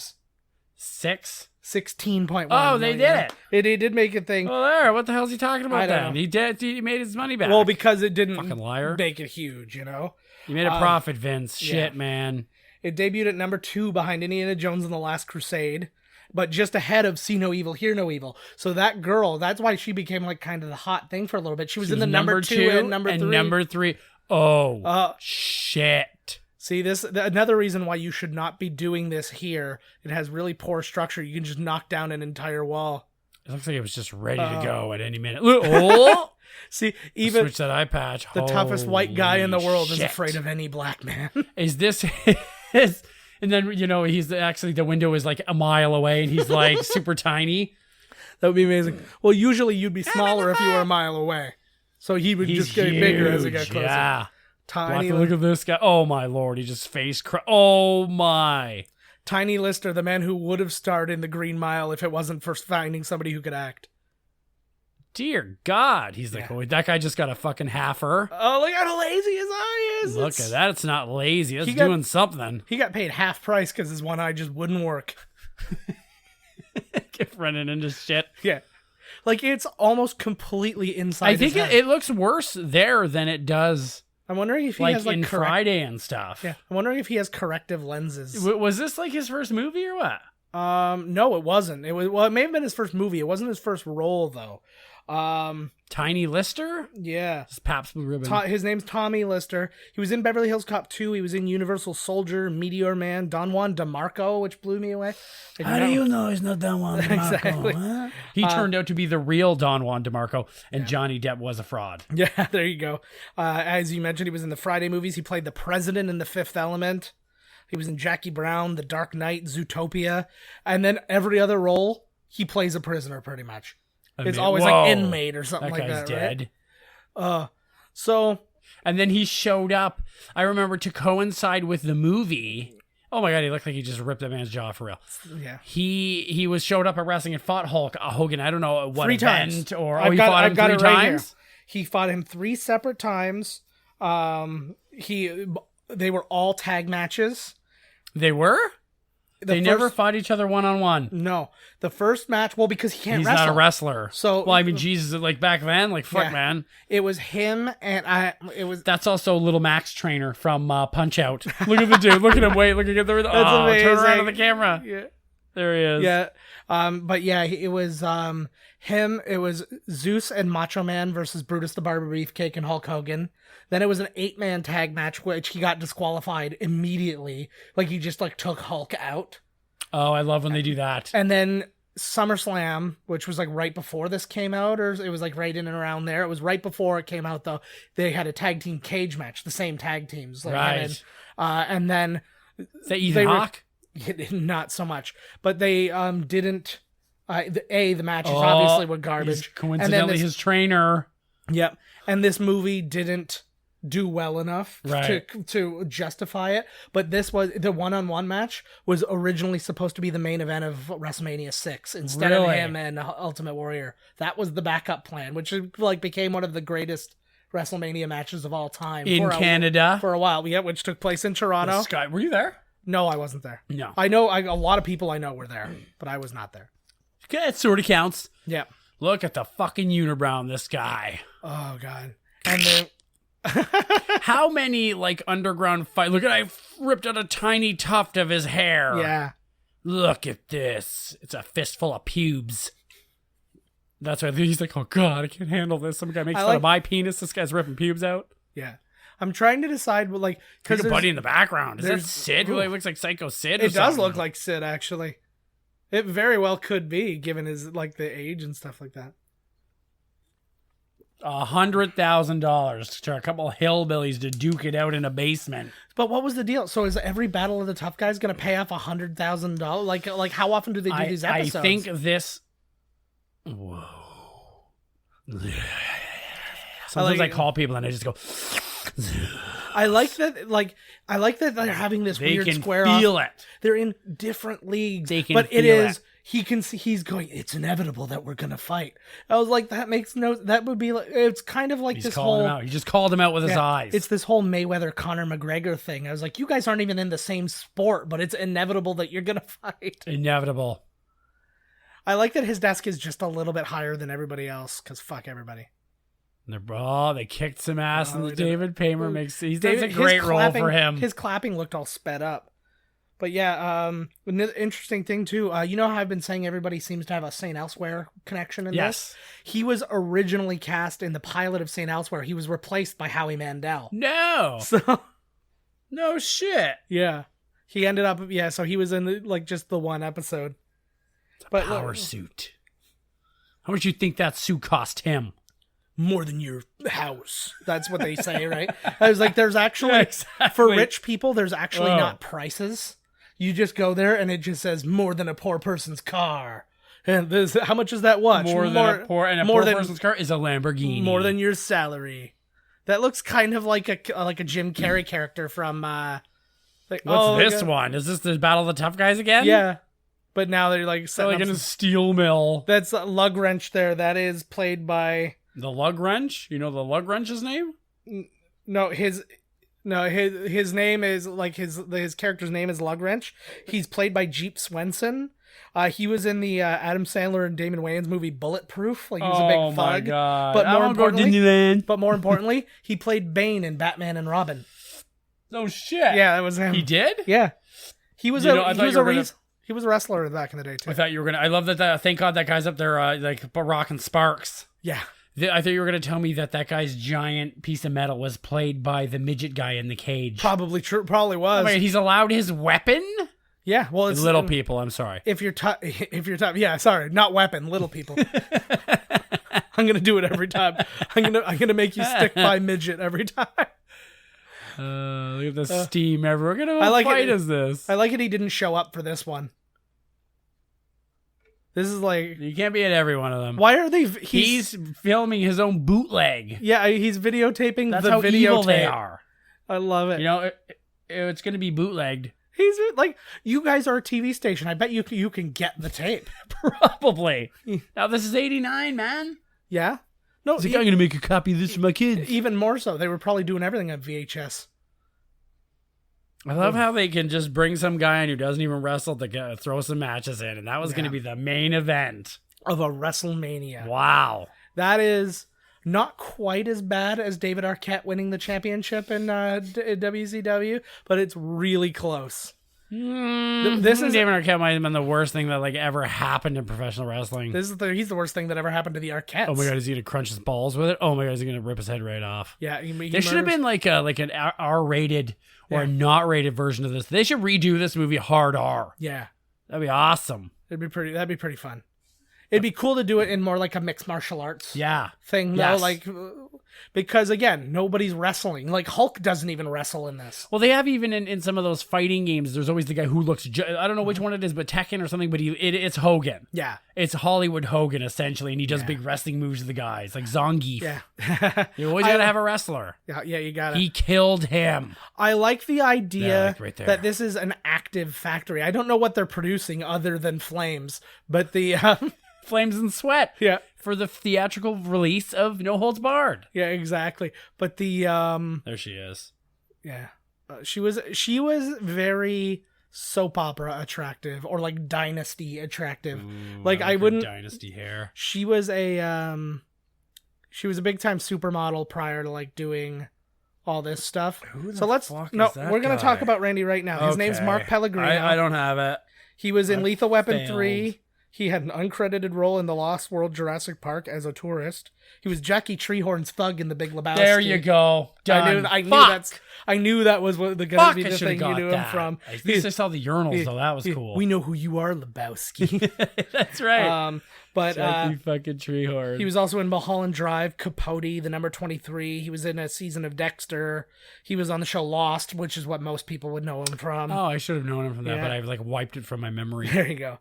6? 16.1. Oh, they did it. It did make a thing. Well, there. What the hell is he talking about I don't then? know. He did. He made his money back. Well, because it didn't Fucking liar. make it huge, you know? You made a profit, Vince. yeah. Shit, man. It debuted at number 2 behind Indiana Jones and the Last Crusade, but just ahead of See No Evil, Hear No Evil. So that girl, that's why she became like kind of the hot thing for a little bit. She was in the number 2 and number 3. And number 3. Oh, shit. See, another reason why you should not be doing this here. It has really poor structure. You can just knock down an entire wall. It looks like it was just ready to go at any minute. Oh! See, even switch that eye patch. the toughest white guy in the world is shit. afraid of any black man. Is this his? And then, he's actually, the window is like a mile away and he's like super tiny. That would be amazing. Well, usually you'd be smaller if you were a mile away. So he would just get bigger as he got closer. Yeah. Tiny. Look at this guy. Oh my lord, he just oh my. Tiny Lister, the man who would have starred in The Green Mile if it wasn't for finding somebody who could act. Dear God. He's like, oh, that guy just got a fucking halfer. Oh, look how lazy his eye is. Look at that. It's not lazy. That's doing something. He got paid half price because his one eye just wouldn't work. Kept running into shit. Yeah. Like, it's almost completely inside I think his head. it looks worse there than it does I'm wondering if he like has, like, in Friday and stuff. Yeah. I'm wondering if he has corrective lenses. Was this like his first movie or what? No, it wasn't. It may have been his first movie. It wasn't his first role, though. Tiny Lister? Yeah. It's Pabst Blue Ribbon. His name's Tommy Lister. He was in Beverly Hills Cop 2. He was in Universal Soldier, Meteor Man, Don Juan DeMarco, which blew me away. How do you know he's not Don Juan DeMarco? Exactly. Huh? He turned out to be the real Don Juan DeMarco, and Johnny Depp was a fraud. Yeah, there you go. As you mentioned, he was in the Friday movies. He played the president in The Fifth Element. He was in Jackie Brown, The Dark Knight, Zootopia. And then every other role, he plays a prisoner pretty much. It's always like inmate or something like that, dead. Right? So... And then he showed up, I remember, to coincide with the movie. Oh my God, he looked like he just ripped that man's jaw for real. Yeah. He showed up at wrestling and fought Hulk Hogan. I don't know what 3 event times. or I've he got, fought him I've got 3 it right times. Here. He fought him 3 separate times. They were all tag matches. They were? They never fought each other one-on-one. No. The first match, well, because he can't He's wrestle. not a wrestler. So, well, I mean, Jesus, like back then, like fuck, yeah. man. It was him and That's also Little Max Trainer from Punch Out. Look at the dude. Look at him. Wait. Look at the. That's amazing. Turn around to the amazing. camera. Yeah. There he is. Yeah. But yeah, it was him. It was Zeus and Macho Man versus Brutus the Barber Beefcake and Hulk Hogan. Then it was an 8-man tag match, which he got disqualified immediately. Like he just like took Hulk out. Oh, I love when they do that. And then SummerSlam, which was like right before this came out, or it was like right in and around there. It was right before it came out, though. They had a tag team cage match, the same tag teams. Like, right. And then... Is that Ethan Hawke? Not so much. But they didn't... the matches obviously were garbage. Coincidentally, his trainer. Yep. And this movie didn't do well enough right. to justify it. But this was the one-on-one match was originally supposed to be the main event of WrestleMania 6 instead of him and Ultimate Warrior. That was the backup plan, which like became one of the greatest WrestleMania matches of all time in Canada for a while. Yeah, which took place in Toronto. Were you there? No, I wasn't there. No, I know a lot of people I know were there, but I was not there. Okay, it sort of counts. Yeah. Look at the fucking unibrow on this guy. Oh God. And then. How many like underground fight? Look at I ripped out a tiny tuft of his hair. Yeah. Look at this. It's a fistful of pubes. That's why he's like, oh God, I can't handle this. Some guy makes fun of my penis. This guy's ripping pubes out. Yeah. I'm trying to decide, like, because there's a buddy in the background. Is that Sid? Who looks like Psycho Sid? It does look like Sid, actually. It very well could be, given his like the age and stuff like that. $100,000 to a couple of hillbillies to duke it out in a basement. But what was the deal? So is every Battle of the Tough Guys going to pay off $100,000? Like how often do they do these episodes? I think this. Whoa. Sometimes I call people and I just go. I like that. I like that they're having this They weird can square feel off. it. They're in different leagues. They can but it feel is. it. He can see. He's going. It's inevitable that we're gonna fight. I was like, that makes no. That would be like. It's kind of like He's this calling whole. him out. He just called him out with his eyes. It's this whole Mayweather Conor McGregor thing. I was like, you guys aren't even in the same sport, but it's inevitable that you're gonna fight. Inevitable. I like that his desk is just a little bit higher than everybody else. Cause fuck everybody. They kicked some ass, and they did. David Paymer makes. That's a His great role clapping- for him. His clapping looked all sped up. But yeah, another interesting thing too. You know how I've been saying everybody seems to have a St. Elsewhere connection in Yes. this? He was originally cast in the pilot of St. Elsewhere. He was replaced by Howie Mandel. No. So No shit. yeah, he ended up So he was in just the one episode. But Power suit. How much you think that suit cost him? more than your house. That's what they say, right? I was like, there's actually Yeah, exactly. for rich people, there's actually Oh. not prices. You just go there and it just says more than a poor person's car. And this, how much is that watch? More than a poor person's car is a Lamborghini. More than your salary. That looks kind of like a Jim Carrey character from What's this one? Is this the Battle of the Tough Guys again? Yeah. But now they're like So setting like up in a some- steel mill. that's a lug wrench there. That is played by The lug wrench? You know the lug wrench's name? his name is his character's name is Lug Wrench. He's played by Jeep Swenson. He was in the Adam Sandler and Damon Wayans movie Bulletproof. Like he was a big thug. my god. But I more wanna go to importantly, Disneyland. he played Bane in Batman and Robin. No shit. Yeah, that was him. He did? Yeah, he was You know, I thought you were gonna- he was a wrestler back in the day too. I thought you were gonna. I love that. Thank God that guy's up there, rocking sparks. Yeah, I thought you were gonna tell me that guy's giant piece of metal was played by the midget guy in the cage. probably true. Probably was. Wait, he's allowed his weapon? Yeah, well, it's Little people. I'm sorry. If you're tough, yeah, sorry, not weapon, little people. I'm gonna do it every time. I'm gonna make you stick by midget every time. Look at the steam everywhere. What kind of I like fight it. is this? I like it. He didn't show up for this one. This is like, You can't be at every one of them. why are they? He's filming his own bootleg. yeah, he's videotaping That's the how evil videotape. they are. I love it. You know, it's going to be bootlegged. He's like, you guys are a TV station. I bet you can get the tape. Probably. Now, this is 89, man. Yeah. No, He's like, I'm going to make a copy of this for my kids. even more so. They were probably doing everything on VHS. I love how they can just bring some guy in who doesn't even wrestle to throw some matches in, and that was going to be the main event. Of a WrestleMania. Wow. That is not quite as bad as David Arquette winning the championship in WCW, but it's really close. This is David Arquette might have been the worst thing that ever happened in professional wrestling. he's the worst thing that ever happened to the Arquettes. Oh my god, is he gonna crunch his balls with it? Oh my god, is he gonna rip his head right off? Yeah, he There should have murders- been like an R-rated or a not rated version of this. They should redo this movie hard R. Yeah, That'd be awesome. that'd be pretty fun. It'd be cool to do it in more like a mixed martial arts Yeah. thing, Yes. though, because again, nobody's wrestling. Like Hulk doesn't even wrestle in this. Well, they have even in some of those fighting games, there's always the guy who looks, I don't know which one it is, but Tekken or something, but it's Hogan. Yeah, It's Hollywood Hogan, essentially, and he does big wrestling moves to the guys, like Zangief. yeah, You always gotta have a wrestler. yeah. You got it. He killed him. I like the idea Yeah, like right there. that this is an active factory. I don't know what they're producing other than flames, but the Flames and sweat. yeah. For the theatrical release of No Holds Barred. Yeah, exactly. But the There she is. yeah, she was very soap opera attractive or like dynasty attractive. Ooh, Like, I her wouldn't- Dynasty hair. She was a big time supermodel prior to doing all this stuff. Who the So let's fuck no, is that we're gonna guy? talk about Randy right now. His name's Okay. Mark Pellegrino. I don't have it. He was in I Lethal Weapon failed. 3. He had an uncredited role in The Lost World Jurassic Park as a tourist. He was Jackie Treehorn's thug in The Big Lebowski. There you go. Done. I knew that was gonna Fuck, be I the should have thing you got knew him that. from. At least I saw the urinals, though. That was cool. We know who you are, Lebowski. That's right. But Chucky fucking tree horse. he was also in Mulholland Drive, Capote, the number 23. He was in a season of Dexter. He was on the show Lost, which is what most people would know him from. Oh, I should have known him from that, Yeah. but I've like wiped it from my memory. There you go.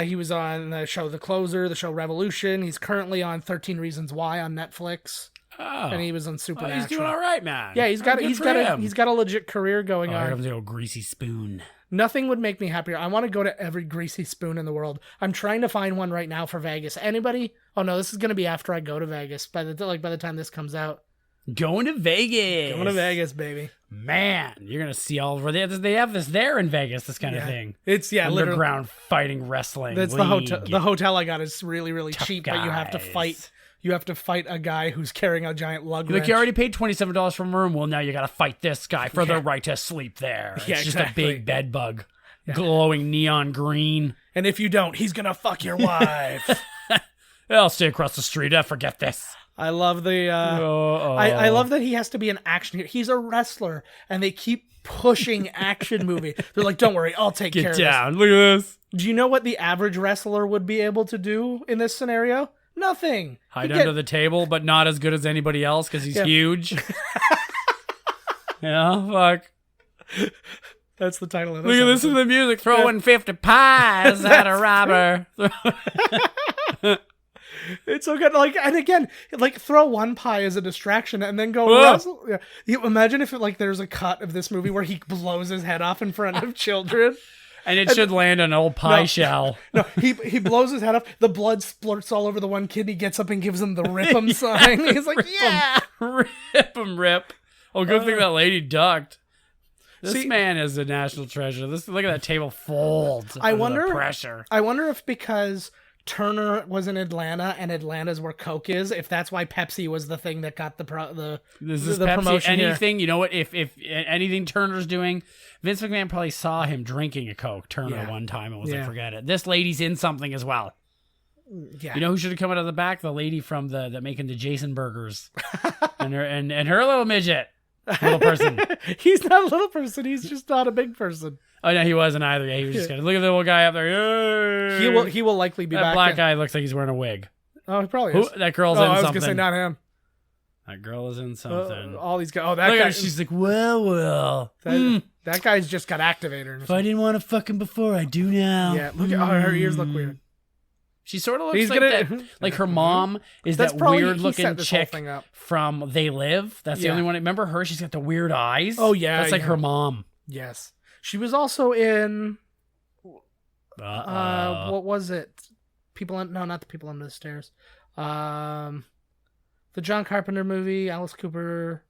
He was on the show The Closer, the show Revolution. He's currently on 13 Reasons Why on Netflix. Oh, And he was on Supernatural. he's doing all right, man. Yeah, he's got a a legit career going Oh, here on. comes the old greasy spoon. Nothing would make me happier. I want to go to every greasy spoon in the world. I'm trying to find one right now for Vegas. Anybody? Oh no, this is gonna be after I go to Vegas. By the time this comes out, Going to Vegas. going to Vegas, baby. Man, you're gonna see all over there. They have this there in Vegas. This kind of thing. It's literally. Underground fighting wrestling. That's the hotel. The hotel I got is really, really Tough cheap, but you have to guys. fight. You have to fight a guy who's carrying a giant lug Like wrench. you already paid $27 for a room. Well, now you got to fight this guy for Yeah. the right to sleep there. It's Yeah, just exactly. a big bed bug, glowing neon green. And if you don't, he's gonna fuck your wife. I'll stay across the street. I forget this. I love the. Oh. I love that he has to be an action hero. He's a wrestler, and they keep pushing action movie. They're like, "Don't worry, I'll take care Get of down. Look at this. this." Do you know what the average wrestler would be able to do in this scenario? Nothing. Hide He'd under the table, but not as good as anybody else because he's huge. Yeah, fuck. That's the title of this. Look at this in the music. Throwing 50 pies at a robber. It's so good. And again, throw one pie as a distraction and then go Whoa. wrestle. Yeah. You imagine if there's a cut of this movie where he blows his head off in front of children. And it should land on an old pie No. shell. No, he blows his head off. The blood splurts all over the one kid. He gets up and gives him the rip him sign. He's like, yeah. Rip him, rip. Oh, good thing that lady ducked. This See- man is a national treasure. Look at that table folds. I under the wonder- pressure. I wonder if because Turner was in Atlanta and Atlanta's where Coke is, if that's why Pepsi was the thing that got the This is the Pepsi. promotion here. Anything, you know what? If anything Turner's doing, Vince McMahon probably saw him drinking a Coke, Turner, Yeah. one time and was Yeah. like, forget it. This lady's in something as well. Yeah. You know who should have come out of the back? The lady from the making the Jason burgers. and her little midget. Little person. He's not a little person. He's just not a big person. Oh, no, he wasn't either. Yeah, he was just kind of, look at the little guy up there. He will likely be That back. black in- guy looks like he's wearing a wig. Oh, he probably Who, is. that girl's Oh, in I was something. gonna say not him. That girl is in something. All these guys. Oh, that Look guy. at her. She's like, well. That guy's just got activator. If I didn't want to fuck him before, I do now. Yeah, look at her ears look weird. She sort of looks He's like gonna- that. Like her mom is That's that probably- weird he looking set this whole chick thing up. from They Live. That's the Yeah. only one. Remember her? She's got the weird eyes. Oh, yeah, That's like yeah. her mom. Yes, she was also in. Uh-oh. What was it? Not the People Under the Stairs. The John Carpenter movie. Alice Cooper.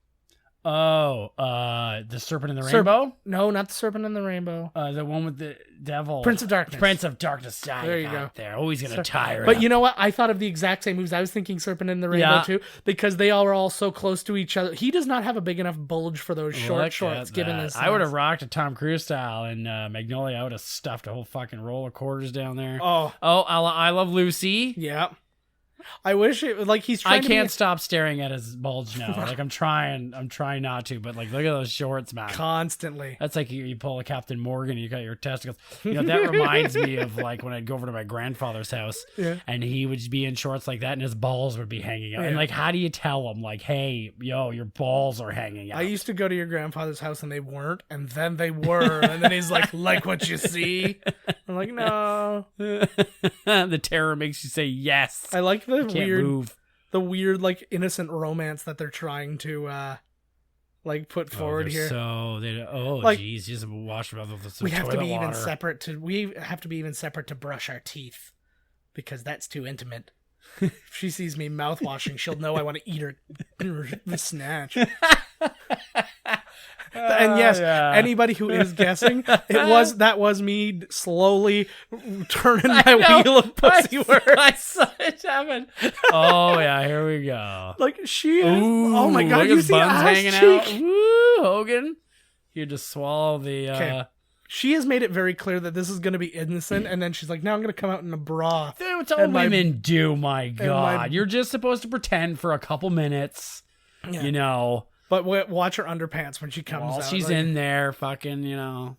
The Serpent in the Rainbow? No, not the Serpent in the Rainbow. The one with the devil. Prince of Darkness. Prince of Darkness. Ah, There you got go. it there. Always going to tire But up. you know what? I thought of the exact same movies. I was thinking Serpent in the Rainbow Yeah. too, because they all are all so close to each other. He does not have a big enough bulge for those short Look shorts. at Given that. this, I would have rocked a Tom Cruise style in Magnolia. I would have stuffed a whole fucking roll of quarters down there. Oh, I Love Lucy. yeah. I wish it he's trying I to can't be stop staring at his bulge now. Like I'm trying not to, but like look at those shorts, man. constantly. That's like you pull a Captain Morgan, you got your testicles. You know, that reminds me of like when I'd go over to my grandfather's house and he would be in shorts like that and his balls would be hanging out. And like, how do you tell him like, hey, yo, your balls are hanging out? I used to go to your grandfather's house and they weren't, and then they were, and then he's like what you see? I'm like, no. The terror makes you say yes. I like the Can't weird, move. like innocent romance that they're trying to put forward here. So they Like, geez, just wash about with some we have to toilet be water. even separate to brush our teeth because that's too intimate. If she sees me mouth washing, she'll know I want to eat her the snatch. And yes, yeah. anybody who is guessing, that was me slowly turning my wheel of pussy work. I saw it happen. Oh yeah, here we go. Like she is. Ooh, Oh my god, look you at see buns ass hanging cheek? out. Woo, Hogan. You just swallow the. Okay. She has made it very clear that this is going to be innocent, and then she's like, "Now I'm going to come out in a bra." That's all and my- women do. My God, my- you're just supposed to pretend for a couple minutes. Yeah. You know, But watch her underpants when she comes while out. she's like- in there, fucking, you know.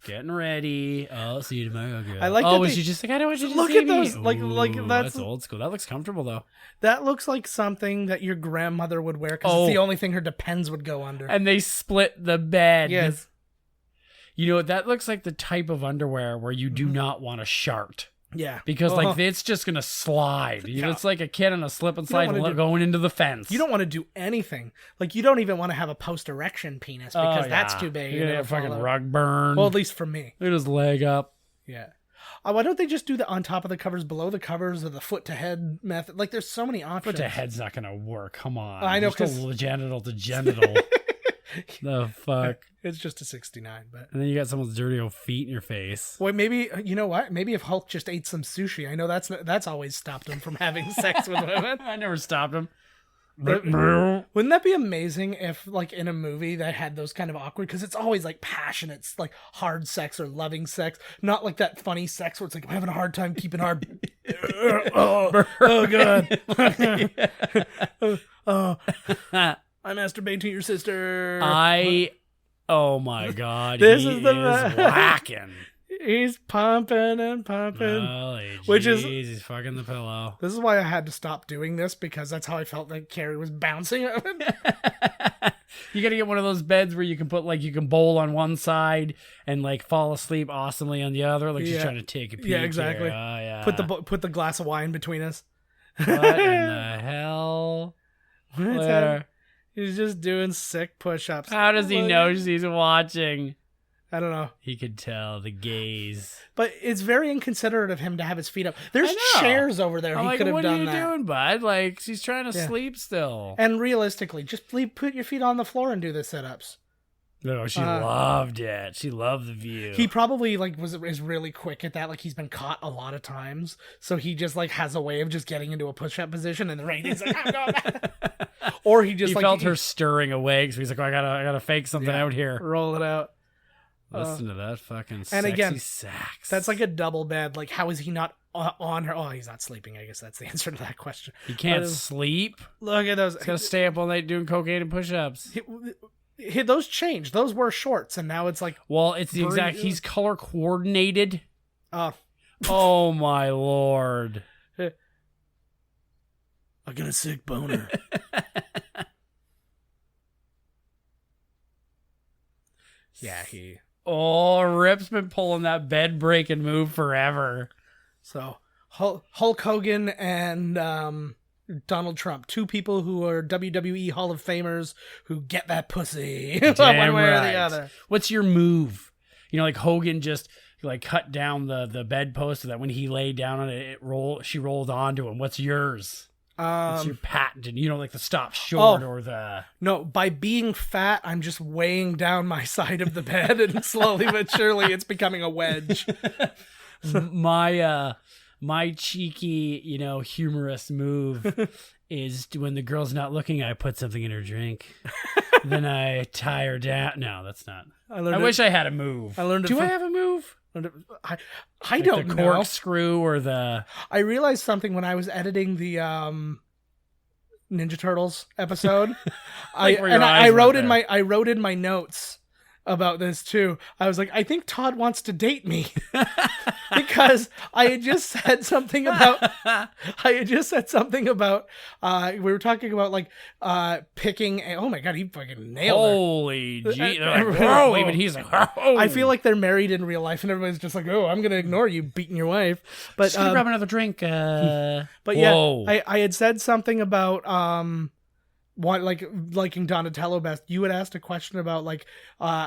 Getting ready. Oh, see you tomorrow, girl. I like oh, that was they- she just like, I don't want you to Look see at those, me. like Ooh, that's old school. That looks comfortable, though. that looks like something that your grandmother would wear because Oh. it's the only thing her Depends would go under. And they split the bed. Yes. You know, that looks like the type of underwear where you do not want to shart. Yeah. Because, Uh-huh. like, it's just going to slide. Yeah. It's like a kid on a slip and slide wanna do- going into the fence. You don't want to do anything. Like, you don't even want to have a post-erection penis because that's too big. You're going to and get it'll fucking fall out. rug burn. Well, at least for me. Look at his leg up. Yeah. Why don't they just do the on top of the covers, below the covers, or the foot to head method? Like, there's so many options. Foot to head's not going to work. Come on. I know, Just go genital to genital. The fuck? It's just a 69, but... And then you got someone's dirty old feet in your face. Well, maybe, you know what? Maybe if Hulk just ate some sushi. I know that's always stopped him from having sex with women. I never stopped him. Wouldn't that be amazing if, like, in a movie that had those kind of awkward, because it's always like passionate, it's like hard sex or loving sex, not like that funny sex where it's like I'm having a hard time keeping hard. oh god. I masturbate to your sister. Oh my god. This he is the whacking. He's pumping and pumping. Holy Which is- jeez, he's fucking the pillow. This is why I had to stop doing this, because that's how I felt like Carrie was bouncing. You gotta get one of those beds where you can put, like, you can bowl on one side and, like, fall asleep awesomely on the other, like she's Yeah. trying to take a peek. Yeah, exactly. Here. Oh, yeah. Put the glass of wine between us. What in the hell? Where? He's just doing sick push-ups. How does he know she's watching? I don't know. He could tell the gaze. But it's very inconsiderate of him to have his feet up. There's I know. chairs over there. I'm He like, could have what done are you that. doing, bud? Like, she's trying to Yeah. sleep still. And realistically, just put your feet on the floor and do the sit-ups. No, she loved it. She loved the view. He probably is really quick at that. Like, he's been caught a lot of times, so he just like has a way of just getting into a push-up position, and the ratings like, I'm going back. Or he just felt her stirring awake, so he's like, oh, I gotta fake something out here. roll it out. Listen to that fucking and sexy again, sax. That's like a double bed. Like, how is he not on her? Oh, he's not sleeping. I guess that's the answer to that question. He can't But, sleep. Look at those. He's gotta stay up all night doing cocaine and push-ups. Those changed. Those were shorts, and now it's like, Well, it's the exact. He's color coordinated. oh, Oh my lord. I got a sick boner. Yeah, he. Oh, Rip's been pulling that bed breaking move forever. So Hulk Hogan and Donald Trump, two people who are WWE Hall of Famers who get that pussy one Damn way or right. the other. What's your move? You know, like Hogan just like cut down the bedpost so that when he laid down on it, she rolled onto him. What's yours? What's your patented? You know, like the stop short or the... No, by being fat, I'm just weighing down my side of the bed, and slowly but surely it's becoming a wedge. My cheeky, you know, humorous move is when the girl's not looking, I put something in her drink. Then I tie her down. No, that's not. I wish I had a move. I learned it Do I from- have a move? I Like don't the know. corkscrew or the... I realized something when I was editing the Ninja Turtles episode. Like where your I eyes wrote went in there. I wrote in my notes about this too. I was like, I think Todd wants to date me because I had just said something about we were talking about like picking. Oh my god, he fucking nailed her. Holy gee. They're like, whoa, even he's like, whoa. I feel like they're married in real life, and everybody's just like, "Oh, I'm gonna ignore you beating your wife." But Just gonna grab another drink. But whoa. yeah, I had said something about what liking Donatello best. You had asked a question about like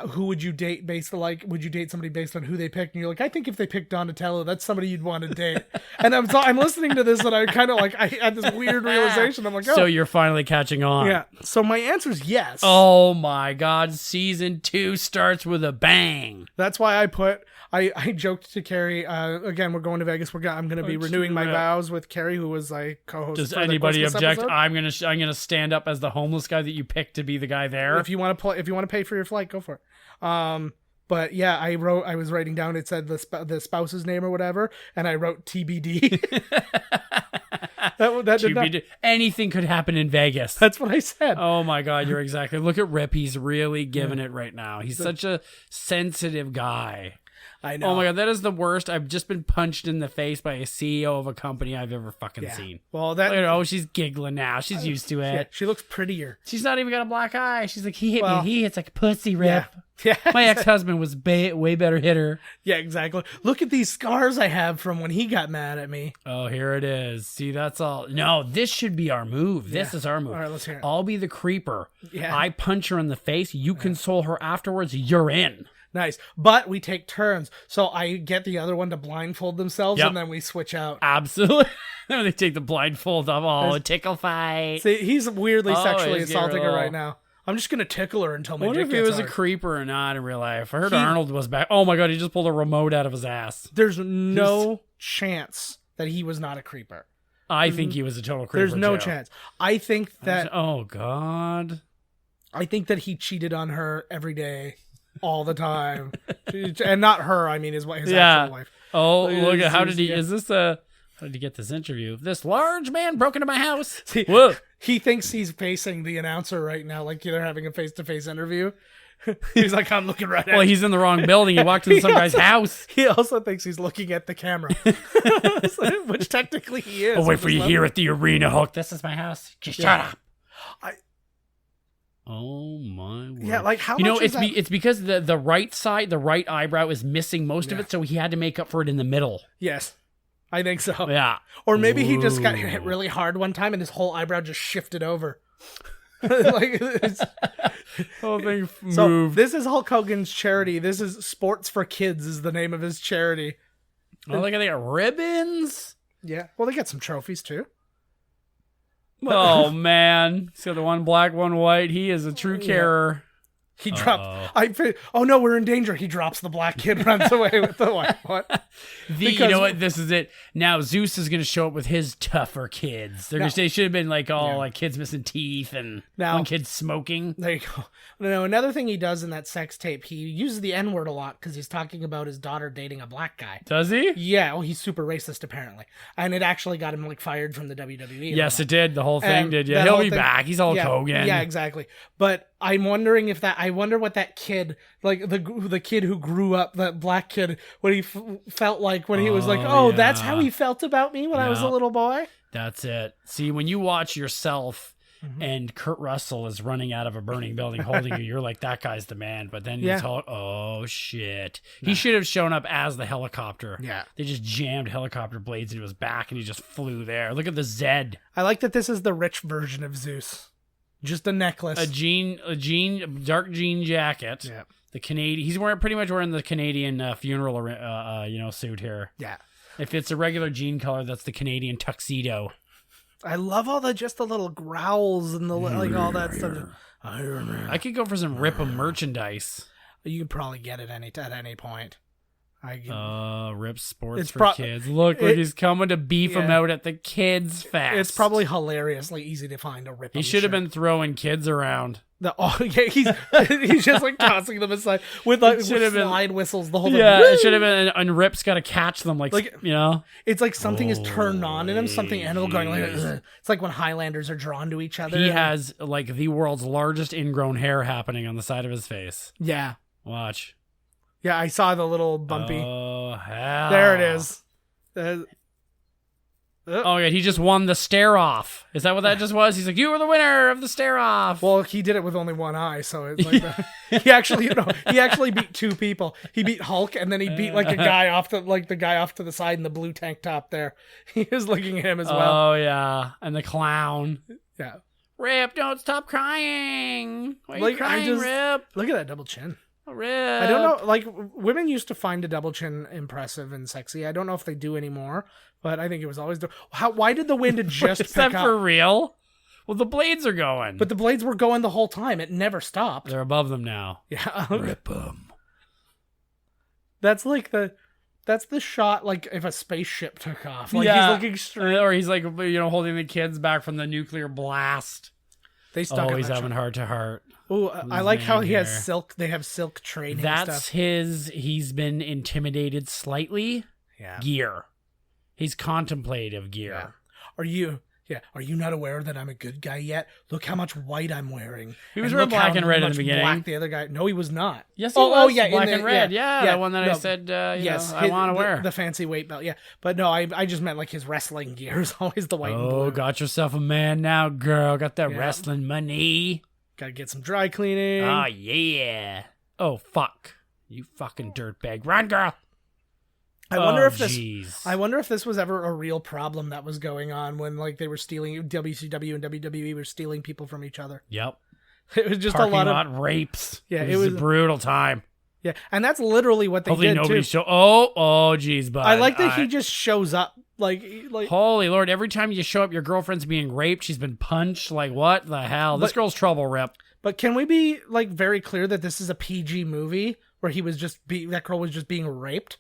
who would you date based on would you date somebody based on who they picked, and you're like, I think if they picked Donatello, that's somebody you'd want to date. And I'm listening to this, and I kind of like I had this weird realization. I'm like, oh, So you're finally catching on. yeah. So my answer is yes. Oh my god, season 2 starts with a bang. That's why I joked to Carrie. Again, we're going to Vegas. I'm going to be renewing my vows with Carrie, who was a co-host. Does for the anybody Christmas object? episode. I'm gonna stand up as the homeless guy that you picked to be the guy there. If you want to pay for your flight, go for it. But yeah, I was writing down. It said the spouse's name or whatever, and I wrote TBD. That did not. Anything could happen in Vegas. That's what I said. Oh my God, you're exactly. Look at Rip. He's really giving it right now. He's such a sensitive guy. I know. Oh my God, that is the worst. I've just been punched in the face by a CEO of a company I've ever fucking seen. Well, Oh, she's giggling now. She's used to it. Yeah, she looks prettier. She's not even got a black eye. She's like, he hit me. He hits like a pussy, Rip. Yeah. My ex-husband was way better hitter. Yeah, exactly. Look at these scars I have from when he got mad at me. Oh, here it is. See, that's all. No, this should be our move. This is our move. All right, let's hear it. I'll be the creeper. Yeah. I punch her in the face. You console her afterwards. You're in. Nice. But we take turns. So I get the other one to blindfold themselves, Yep. and then we switch out. Absolutely. They take the blindfold off. Oh, a tickle fight. See, he's weirdly sexually he's assaulting her getting right now. I'm just going to tickle her until my I wonder dick if he gets was a hard. creeper or not in real life. I heard Arnold was back. Oh my God, he just pulled a remote out of his ass. There's no chance that he was not a creeper. I think he was a total creeper. There's no too. chance. I think that Oh God. he cheated on her every day, all the time, and not her. I mean, his actual wife. Oh, Look at look this, at how did he? yeah. Is this a? How did he get this interview? This large man broke into my house. See, Whoa. he thinks he's facing the announcer right now, like they're having a face-to-face interview. He's like, I'm looking right at Well, you. he's in the wrong building. He walked into some guy's house. He also thinks he's looking at the camera, which technically he is. I'll wait for you here at the arena, Hulk. This is my house. Just shut up. Oh my word. Yeah, like how you know, much it's is that? it's because the right side, the right eyebrow is missing most of it, so he had to make up for it in the middle. Yes, I think so. Yeah. Or maybe he just got hit really hard one time and his whole eyebrow just shifted over. Whole thing So moved. this is Hulk Hogan's charity. This is Sports for Kids is the name of his charity. Oh, look at they got ribbons. Yeah. Well, they get some trophies too. Oh man, he's got the one black, one white. He is a true carer. He dropped. Oh no, we're in danger. He drops the black kid, runs away with the white one. You know what? This is it. Now Zeus is going to show up with his tougher kids. They're gonna say should have been like all like kids missing teeth and one kid smoking. There you go. No, another thing he does in that sex tape, he uses the N-word a lot because he's talking about his daughter dating a black guy. Does he? Yeah, well, he's super racist apparently, and it actually got him like fired from the WWE. Yes, it did. The whole thing And did. Yeah, that he'll whole be thing- back. He's Hulk yeah, Hogan. Yeah, exactly. But I'm wondering I wonder what that kid, like the kid who grew up, that black kid, what he felt like when he was like, oh, that's how he felt about me when I was a little boy. That's it. See, when you watch yourself and Kurt Russell is running out of a burning building holding you, you're like, that guy's the man. But then it's all, oh shit. He should have shown up as the helicopter. Yeah. They just jammed helicopter blades into his back and he just flew there. Look at the Zed. I like that this is the rich version of Zeus. Just a necklace. A dark jean jacket. Yeah. The Canadian, he's pretty much wearing the Canadian funeral, suit here. Yeah. If it's a regular jean color, that's the Canadian tuxedo. I love all the little growls and like all that stuff. I could go for some Rip 'em merchandise. You could probably get it at any point. Rip Sports It's for Kids. Look, he's coming to beef him out at the Kids Fest. It's probably hilariously easy to find a Rip. He should have been throwing kids around. He's just like tossing them aside with like slide whistles the whole time. Yeah, it should have been. And Rip's got to catch them, It's like something is turned on in him, something and it'll going like. Ugh. It's like when Highlanders are drawn to each other. He has like the world's largest ingrown hair happening on the side of his face. Yeah. Watch. Yeah, I saw the little bumpy. Oh hell! There it is. Oh yeah, he just won the stare off. Is that what that just was? He's like, you were the winner of the stare off. Well, he did it with only one eye, so it's like he actually beat two people. He beat Hulk, and then he beat like a guy off to the side in the blue tank top. There, he was looking at him as well. Oh yeah, and the clown. Yeah, Rip, don't stop crying. Why are you crying, Rip? Look at that double chin. Rip. I don't know. Like women used to find a double chin impressive and sexy. I don't know if they do anymore, but I think it was always. Why did the wind just Is that pick for up? real? Well, the blades are going. But the blades were going the whole time. It never stopped. They're above them now. Yeah. Rip them. That's the shot like if a spaceship took off. Like yeah. he's looking straight. Or he's like, holding the kids back from the nuclear blast. They stuck. Oh, he's having heart to heart. Oh, I like how he has silk. They have silk training. That's stuff. he's been intimidated slightly. Yeah. Gear. He's contemplative gear. Yeah. Yeah. Are you not aware that I'm a good guy yet? Look how much white I'm wearing. He was And wearing look how black and red in much the beginning. Black the other guy. No, he was not. Yes, he was. yeah, Black in and red. Yeah, the one that I no, said, yes, I want to wear. the fancy weight belt. Yeah, but no, I just meant like his wrestling gear is always the white and Oh, blue. got yourself a man now, girl. Got that wrestling money. Gotta get some dry cleaning. Oh, yeah. Oh, fuck. You fucking dirtbag. Run, girl. I wonder if this. Jeez. I wonder if this was ever a real problem that was going on when like they were stealing WCW and WWE were stealing people from each other. Yep. It was just Parking a lot lot of rapes. Yeah, it was a brutal time. yeah, and that's literally what they Hopefully did nobody too. show. Oh, jeez, bud. I like that he just shows up like Holy Lord! Every time you show up, your girlfriend's being raped. She's been punched. Like what the hell? This girl's trouble, Rip. But can we be like very clear that this is a PG movie where he was just that girl was just being raped?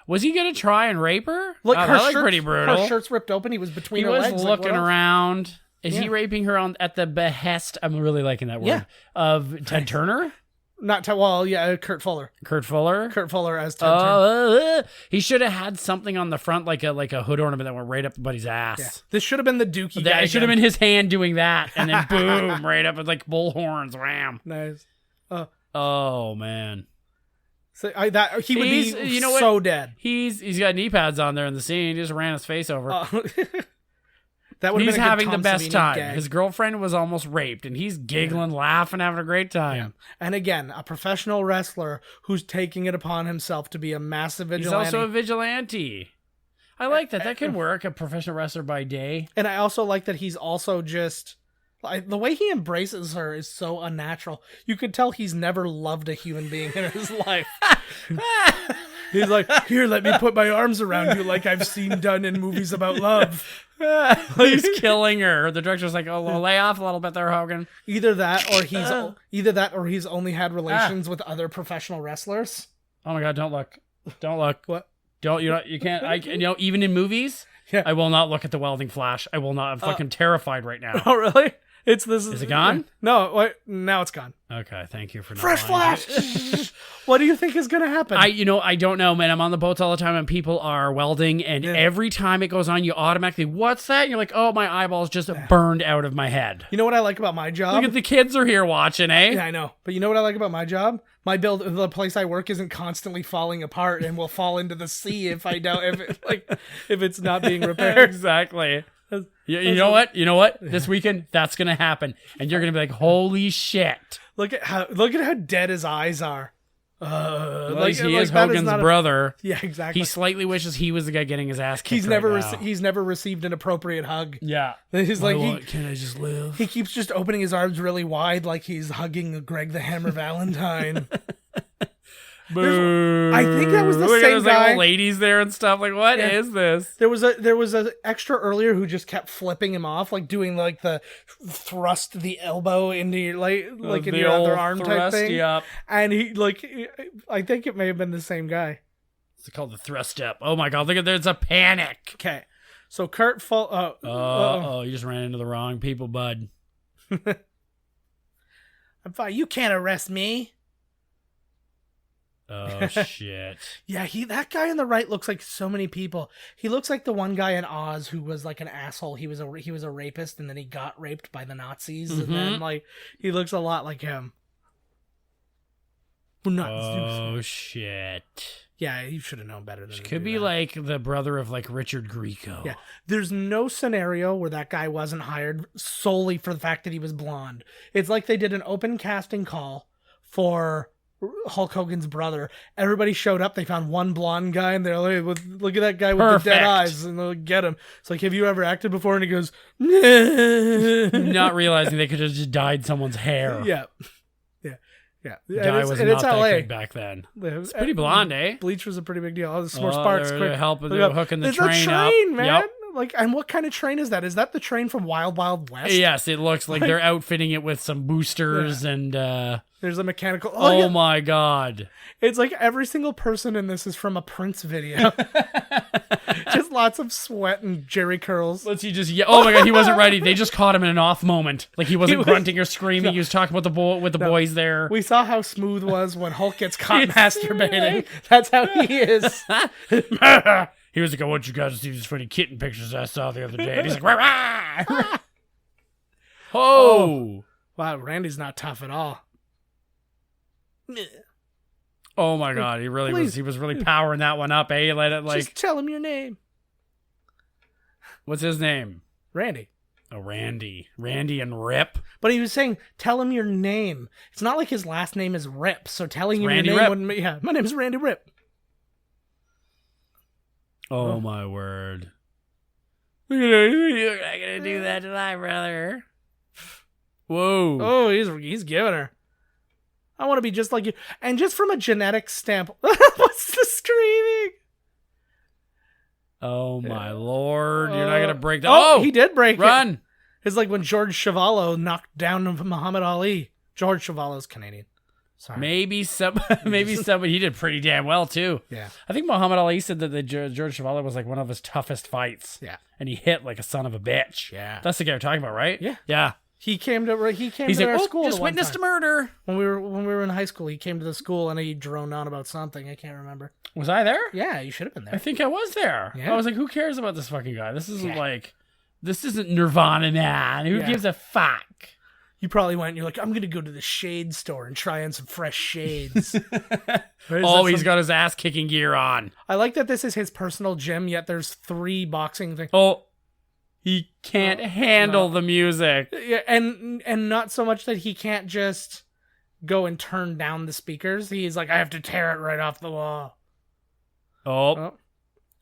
Was he gonna try and rape her? Like Oh, her that looked shirt's, pretty brutal. Her shirt's ripped open. He was between He her was legs. looking around. Is he Yeah. raping her at the behest? I'm really liking that word. Yeah. Of Ted Turner, Kurt Fuller. Kurt Fuller. Kurt Fuller as Ted Turner. He should have had something on the front, like a hood ornament that went right up the buddy's ass. Yeah. This should have been the Dookie guy. It should have been his hand doing that, and then boom, right up with like bull horns, wham. Nice. Oh man, So he would He's- be you know what? so dead. he's got knee pads on there in the scene. He just ran his face over. That would have He's been a good having the Tom best Savini time. gag. His girlfriend was almost raped, and he's giggling, laughing, having a great time. And again, a professional wrestler who's taking it upon himself to be a massive He's vigilante. also a vigilante. I like that. That could work. A professional wrestler by day. And I also like that he's also just the way he embraces her is so unnatural. You could tell he's never loved a human being in his life. He's like, here, let me put my arms around you like I've seen done in movies about love. He's killing her. The director's like, "Oh, well, lay off a little bit there, Hogan." Either that or he's only had relations with other professional wrestlers. Oh my God! Don't look! Don't look! What? Don't you can't? Even in movies, Yeah. I will not look at the welding flash. I will not. I'm fucking terrified right now. Oh, really? Is it gone? No, wait, now it's gone. Okay, thank you for not Fresh lying. flash. What do you think is gonna happen? I don't know, man. I'm on the boats all the time, and people are welding, and every time it goes on, you automatically, what's that? And you're like, oh, my eyeballs just burned out of my head. You know what I like about my job? Look at the kids are here watching, eh? Yeah, I know. But you know what I like about my job? The place I work isn't constantly falling apart and will fall into the sea if it's not being repaired. Exactly. You know what? This weekend, that's gonna happen, and you're gonna be like, "Holy shit!" Look at how dead his eyes are. He is that Hogan's not brother. Yeah, exactly. He slightly wishes he was the guy getting his ass kicked. He's right never now. he's never received an appropriate hug. Yeah. He's like Can I just live? he keeps just opening his arms really wide like he's hugging Greg the Hammer Valentine. Boo. I think that was the Look at same those, guy. like, old ladies there and stuff. Like, what is this? There was a extra earlier who just kept flipping him off, like doing like the thrust the elbow into your like in The your other old arm type thrust, thing. yep. And I think it may have been the same guy. It's called the thrust up. Oh my God! Look at there's a panic. Okay, so Kurt You just ran into the wrong people, bud. I'm fine. You can't arrest me. Oh shit. Yeah, that guy on the right looks like so many people. He looks like the one guy in Oz who was like an asshole. He was a rapist, and then he got raped by the Nazis, and then like he looks a lot like him. Oh shit. Yeah, you should have known better than to Could do be that. like the brother of like Richard Grieco. Yeah, there's no scenario where that guy wasn't hired solely for the fact that he was blonde. It's like they did an open casting call for Hulk Hogan's brother. Everybody showed up. They found one blonde guy, and they're like, "Look at that guy with the dead Perfect. eyes," and they'll get him. It's like, "Have you ever acted before?" And he goes, "Nah." Not realizing they could have just dyed someone's hair. Yeah. Dye was and not it's that LA. good back then. It's pretty blonde, eh? Bleach was a pretty big deal. Oh, there's some more Oh, sparks. they're Quick. helping- Look they're up. hooking the There's train a up. train, man. Yep. Like, and what kind of train is that? Is that the train from Wild Wild West? Yes, it looks like they're outfitting it with some boosters and There's a mechanical. oh yeah. my God. It's like every single person in this is from a Prince video. Just lots of sweat and jerry curls. Let's see, oh my God, he wasn't ready. They just caught him in an off moment. Like he wasn't was- grunting or screaming. He was talking about the boys there. We saw how smooth was when Hulk gets caught masturbating. That's how he is. He was like, I want you guys to see these funny kitten pictures I saw the other day. And he's like, rah, rah. Oh. Wow, Randy's not tough at all. Oh my God, he really was. He was really powering that one up. Eh? Let it Just tell him your name. What's his name? Randy. Oh, Randy and Rip. But he was saying, tell him your name. It's not like his last name is Rip, so telling him Randy your name Rip. wouldn't. Yeah, my name is Randy Rip. Oh my word! You're not gonna do that tonight, brother. Whoa! Oh, he's giving her. I want to be just like you. And just from a genetic standpoint, what's the screaming? Oh my Lord! You're not gonna break that. Oh, he did break it. Run! It's like when George Chuvalo knocked down Muhammad Ali. George Chuvalo's Canadian. Sorry. Maybe somebody. He did pretty damn well too. Yeah. I think Muhammad Ali said that the George Chuvalo was like one of his toughest fights. Yeah. And he hit like a son of a bitch. Yeah. That's the guy we're talking about, right? Yeah. Yeah. He came to He's our like, school. just the one witnessed a time. murder. When we were in high school, he came to the school and he droned on about something. I can't remember. Was I there? Yeah, you should have been I there. think I was there. Yeah. I was like, who cares about this fucking guy? This isn't Yeah. this isn't Nirvana, man. Who Yeah. gives a fuck? You probably went and you're like, I'm going to go to the shade store and try on some fresh shades. Oh, he's got his ass kicking gear on. I like that this is his personal gym, yet there's 3 boxing things. Oh, he can't handle the music. Yeah, and not so much that he can't just go and turn down the speakers. He's like, I have to tear it right off the wall. Oh,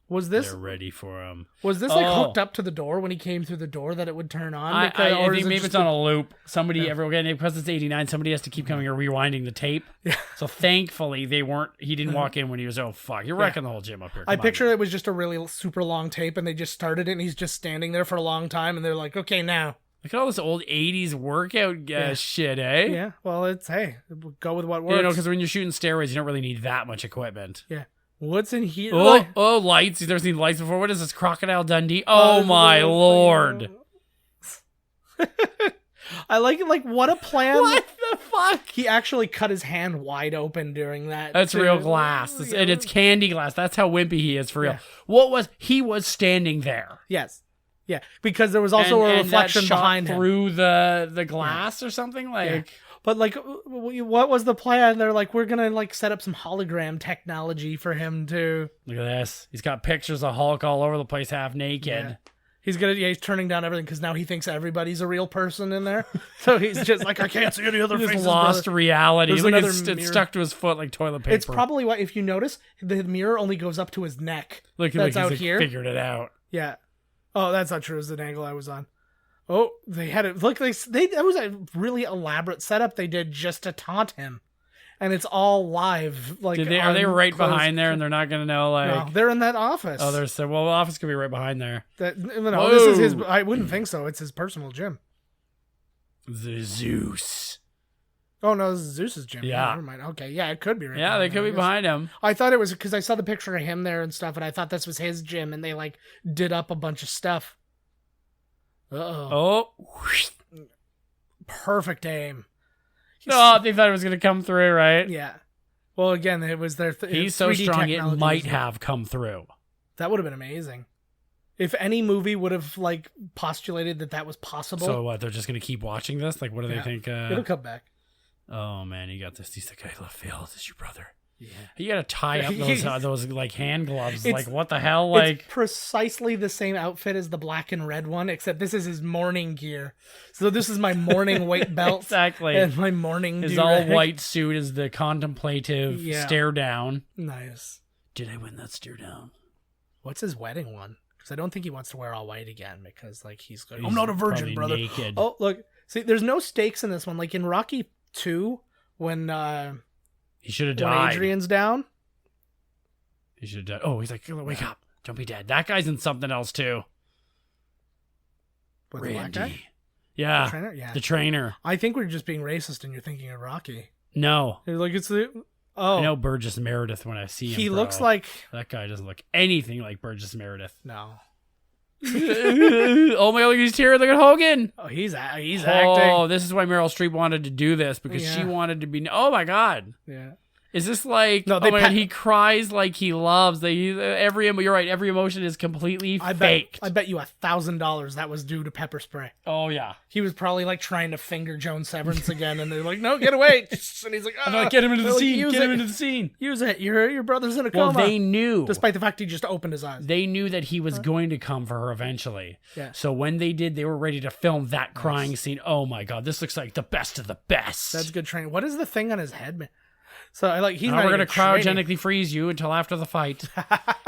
Was this they're ready for him. like hooked up to the door when he came through the door that it would turn on? I Or is think it maybe just it's on a loop. Somebody, everyone, because it's 89, somebody has to keep coming or rewinding the tape. Yeah. So thankfully, he didn't walk in when he was, oh, fuck, you're wrecking the whole gym up here. I Come on, picture man. it was just a really super long tape and they just started it and he's just standing there for a long time and they're like, okay, now. Look at all this old 80s workout shit, eh? Yeah, well, it's, hey, go with what works. You know, because when you're shooting steroids, you don't really need that much equipment. Yeah. What's in here? Oh, lights. You've never seen lights before. What is this, Crocodile Dundee? Oh, my Lord. I like it. Like, what a plan. What the fuck? He actually cut his hand wide open during that. That's too. real glass. And it's candy glass. That's how wimpy he is, for real. Yeah. He was standing there. Yes. Yeah, because there was also a reflection that shot behind him. through the glass or something like. Yeah. But like, what was the plan? They're like, we're gonna like set up some hologram technology for him to. Look at this. He's got pictures of Hulk all over the place, half naked. Yeah. He's turning down everything because now he thinks everybody's a real person in there. So he's just like, I can't see any other He faces. just lost brother. reality. There's Look, another it's mirror. stuck to his foot like toilet paper. It's probably why, if you notice, the mirror only goes up to his neck. Look, that's he's out like, here. figured it out. Yeah. Oh, that's not true. It was the angle I was on. Oh, they had it. Look, that was a really elaborate setup they did just to taunt him, and it's all live. Like, Are they right closed- behind there, and they're not gonna know? Like, No, they're in that office. oh, there's the office could be right behind there. No, this is his. I wouldn't think so. It's his personal gym. The Zeus. Oh no, this is Zeus's gym. Yeah. Never mind. Okay, yeah, it could be right. Yeah, they behind could him, be I guess. behind him. I thought it was because I saw the picture of him there and stuff, and I thought this was his gym, and they like did up a bunch of stuff. Oh. Perfect aim. Oh, they thought it was gonna come through, right? Yeah. Well, again, it was their. He's so 3D strong, it technology might was- have come through. That would have been amazing. If any movie would have like postulated that was possible. So what? They're just gonna keep watching this? Like, what do they Yeah. think? It'll come back. Oh man, you got this. He's the guy who failed. Is your brother? Yeah. You gotta tie up those like hand gloves. It's- Like, what the hell? Like, It's precisely the same outfit as the black and red one, except this is his morning gear. So this is my morning weight belt. exactly. And my morning His do-rag. all white suit is the contemplative Yeah. stare down. Nice. Did I win that stare down? What's his wedding one? Because I don't think he wants to wear all white again because like he's like, He's I'm not a virgin, probably brother. naked. Oh, look. See, there's no stakes in this one. Like in Rocky 2, when He should have when died. Adrian's down. He should have died. Oh, he's like, wake up. Don't be dead. That guy's in something else too. With the black guy? Randy. Yeah. The trainer? Yeah. The trainer. I think we're just being racist and you're thinking of Rocky. No. You're like, it's the... Oh. I know Burgess Meredith when I see him. He bro. looks like... That guy doesn't look anything like Burgess Meredith. No. Oh my god, he's here. Look at Hogan. Oh, he's acting. Oh, this is why Meryl Streep wanted to do this because she Yeah. wanted to be. Oh my god. Yeah. Is this like, No, oh my God, he cries like he loves. You're right, every emotion is completely faked. I bet you $1,000 that was due to pepper spray. Oh, yeah. He was probably like trying to finger Joan Severance again, and they're like, no, get away. And he's like, I'm like, get him into the scene. Get him into the scene. Use it. Your brother's in a coma. Well, they knew. Despite the fact he just opened his eyes. They knew that he was going to come for her eventually. Yeah. So when they did, they were ready to film that crying scene. Oh, my God. This looks like the best of the best. That's good training. What is the thing on his head, man? So he's we're going to cryogenically freeze you until after the fight.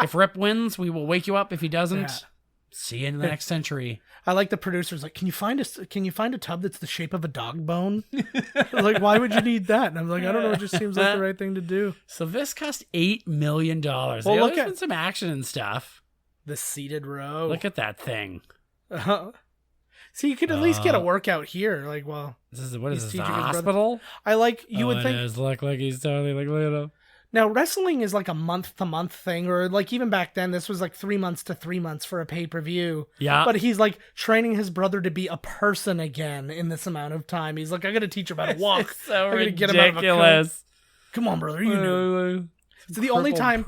If Rip wins, we will wake you up. If he doesn't, see you in the next century. I like the producers. Like, can you find a tub that's the shape of a dog bone? Like, why would you need that? And I'm like, I don't know. It just seems like the right thing to do. So this cost $8 million. Well, look at some action and stuff. The seated row. Look at that thing. So you could at least get a workout here. Like, well, what is this, the hospital? I like, you would think. It does look like he's totally like, look at him. Now, wrestling is like a month-to-month thing, or like even back then, this was like 3 months to 3 months for a pay-per-view. Yeah. But he's like training his brother to be a person again in this amount of time. He's like, I got to teach him how to walk. It's so I ridiculous. Get him out of a Come on, brother. You know. It's the only time,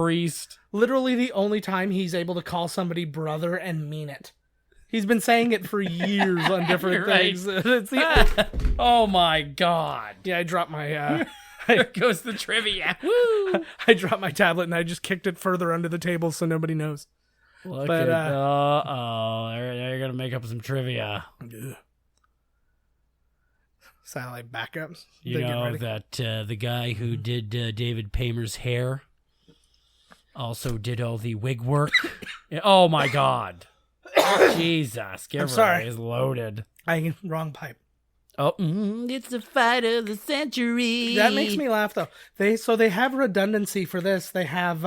literally the only time he's able to call somebody brother and mean it. He's been saying it for years on different things. Oh my God. Yeah, I dropped my... There goes the trivia. Woo! I dropped my tablet and I just kicked it further under the table so nobody knows. Look at they're going to make up some trivia. Satellite backups. You know that the guy who did David Paymer's hair also did all the wig work. Oh my God. Jesus, I'm sorry. Is loaded. Wrong pipe. Oh, it's the fight of the century. That makes me laugh though. They have redundancy for this. They have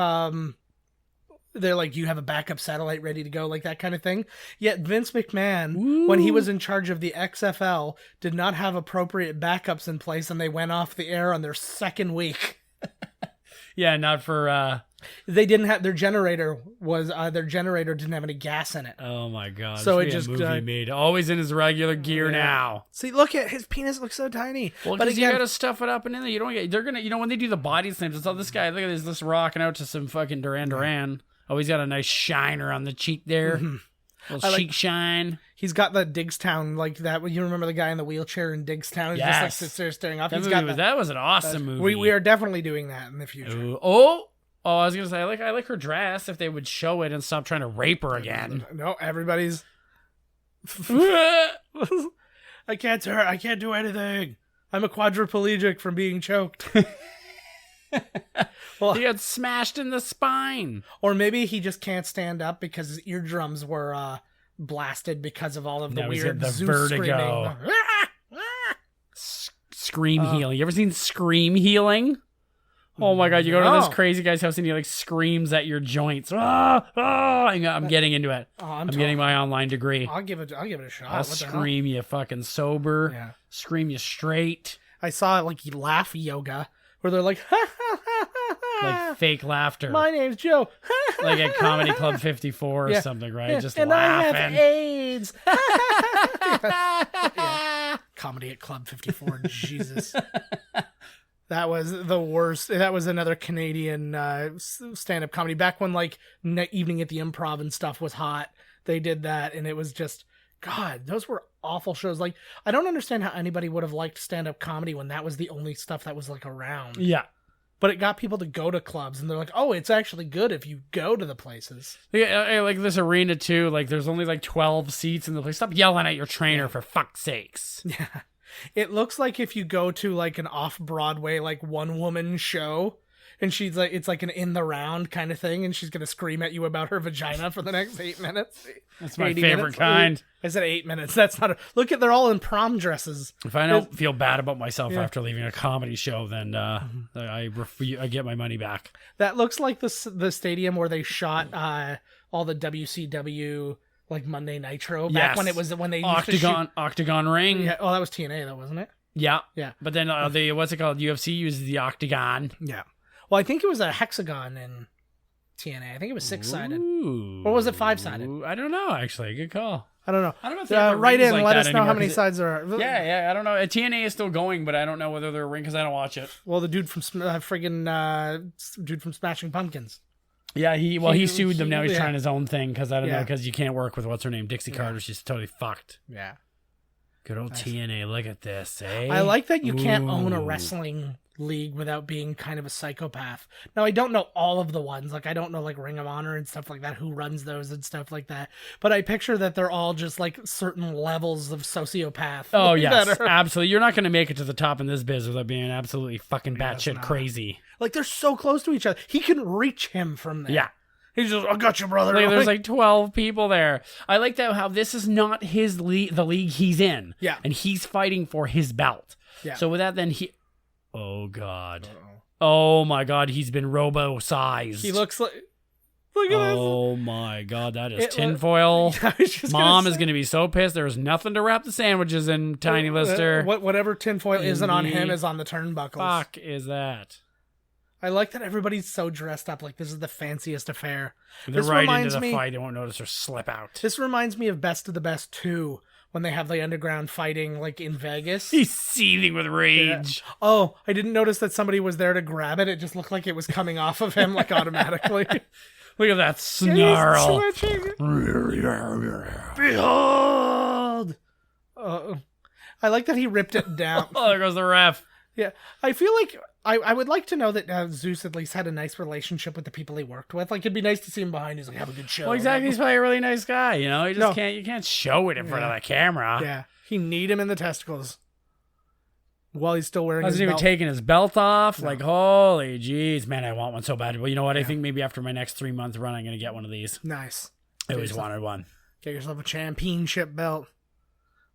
they're like, you have a backup satellite ready to go, like that kind of thing. Yet Vince McMahon, when he was in charge of the XFL, did not have appropriate backups in place, and they went off the air on their second week. Yeah, not for. They didn't have their generator didn't have any gas in it. Oh my God! So it just movie made always in his regular gear now. See, look at his penis looks so tiny. Well, but you gotta stuff it up and in there. You don't get. They're gonna. When they do the body slams, it's all this guy. Look at this rocking out to some fucking Duran. Oh, he's got a nice shiner on the cheek there. Mm-hmm. Little cheek shine. He's got the Diggstown like that. You remember the guy in the wheelchair in Diggstown? He just like sits there staring off. That was an awesome movie. We are definitely doing that in the future. Ooh. Oh, I was gonna say I like her dress. If they would show it and stop trying to rape her again. No, everybody's. I can't do anything. I'm a quadriplegic from being choked. Well, he got smashed in the spine. Or maybe he just can't stand up because his eardrums were blasted because of all of the weird vertigo. Scream healing. You ever seen scream healing? Oh my God, you go to this crazy guy's house and he like screams at your joints. I'm getting into it. I'm getting my online degree. I'll give it a shot. I'll scream you fucking sober. Yeah. Scream you straight. I saw like laugh yoga where they're like, ha, ha, ha, ha, ha. Like fake laughter. My name's Joe. Like at Comedy Club 54 or something, right? Yeah. Just and laughing. I have AIDS. Yeah. Comedy at Club 54. Jesus. That was the worst. That was another Canadian stand-up comedy. Back when like Evening at the Improv and stuff was hot, they did that, and it was just, God, those were awful shows. Like, I don't understand how anybody would have liked stand-up comedy when that was the only stuff that was like around. Yeah. But it got people to go to clubs, and they're like, oh, it's actually good if you go to the places. Yeah, like this arena too, like there's only like 12 seats in the place. Stop yelling at your trainer for fuck's sakes. Yeah. It looks like if you go to like an off-Broadway, like one-woman show, and she's like, it's like an in the round kind of thing, and she's going to scream at you about her vagina for the next 8 minutes. That's my favorite kind. I said 8 minutes. That's not they're all in prom dresses. If I don't feel bad about myself after leaving a comedy show, then I get my money back. That looks like the stadium where they shot all the WCW like Monday Nitro back when they used to shoot. Octagon ring. Yeah. Oh, that was TNA though, wasn't it? Yeah. Yeah. But then what's it called? UFC uses the octagon. Yeah. Well, I think it was a hexagon in TNA. I think it was 6-sided. Or was it 5-sided? I don't know, actually. Good call. I don't know. I don't know if they have a write rings in, like let that us know how anymore, many 'cause sides there are. Yeah, I don't know. TNA is still going, but I don't know whether they're a ring because I don't watch it. Well, the dude from dude from Smashing Pumpkins. Yeah, he sued them now. He's yeah. trying his own thing because I don't know, Yeah. because you can't work with what's her name, Dixie Carter. She's totally fucked. Yeah. Good old TNA. Look at this, eh? I like that you can't own a Ooh. wrestling league without being kind of a psychopath. Now, I don't know all of the ones. Like, I don't know, like, Ring of Honor and stuff like that, who runs those and stuff like that. But I picture that they're all just, like, certain levels of sociopath. Oh, yes, that are- absolutely. You're not going to make it to the top in this biz without being absolutely fucking batshit not. crazy. Like, they're so close to each other. He can reach him from there. Yeah. He's just, I got you, brother. Like, there's like 12 people there. I like that how this is not his league, the league he's in. Yeah. And he's fighting for his belt. Yeah. So with that, then oh, God. Oh, my God. He's been robo-sized. He looks like... Look at this. Oh, my God. That is It- tinfoil. I was just Mom gonna is say- going to be so pissed. There's nothing to wrap the sandwiches in, Tiny Lister. Whatever tinfoil isn't on him Indeed. is on the turnbuckles. Fuck is that? I like that everybody's so dressed up like this is the fanciest affair. They're This right into reminds the me- fight. They won't notice her slip out. This reminds me of Best of the Best 2 when they have the underground fighting like in Vegas. He's seething with rage. Oh, I didn't notice that somebody was there to grab it. It just looked like it was coming off of him like automatically. Look at that snarl. He's switching. Behold! I like that he ripped it down. Oh, there goes the ref. Yeah, I feel like I would like to know that Zeus at least had a nice relationship with the people he worked with. Like, it'd be nice to see him behind. He's like, have a good show. Well, exactly. He's probably a really nice guy. You know, you just No. you can't show it in front of the camera. Yeah, he kneed him in the testicles while he's still wearing his Hasn't even belt. taken his belt off. Like, holy jeez, man, I want one so bad. Well, you know what? I think maybe after my next 3-month run, I'm gonna get one of these. Nice. I always wanted one. Get yourself a championship belt.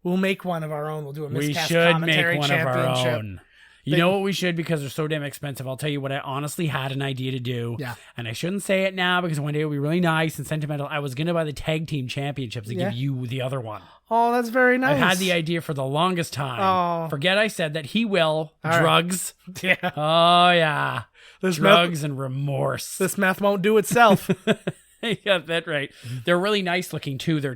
We'll make one of our own. We'll do a We Miscast should Commentary make one of our Championship. own. You know what we should, because they're so damn expensive. I'll tell you what I honestly had an idea to do. Yeah. And I shouldn't say it now because one day it'll be really nice and sentimental. I was going to buy the tag team championships and Yeah. give you the other one. Oh, that's very nice. I've had the idea for the longest time. Oh. Forget I said that. He will. right. Drugs. Yeah. Oh, yeah. This Drugs and remorse. This math won't do itself. You got that right. They're really nice looking too. They're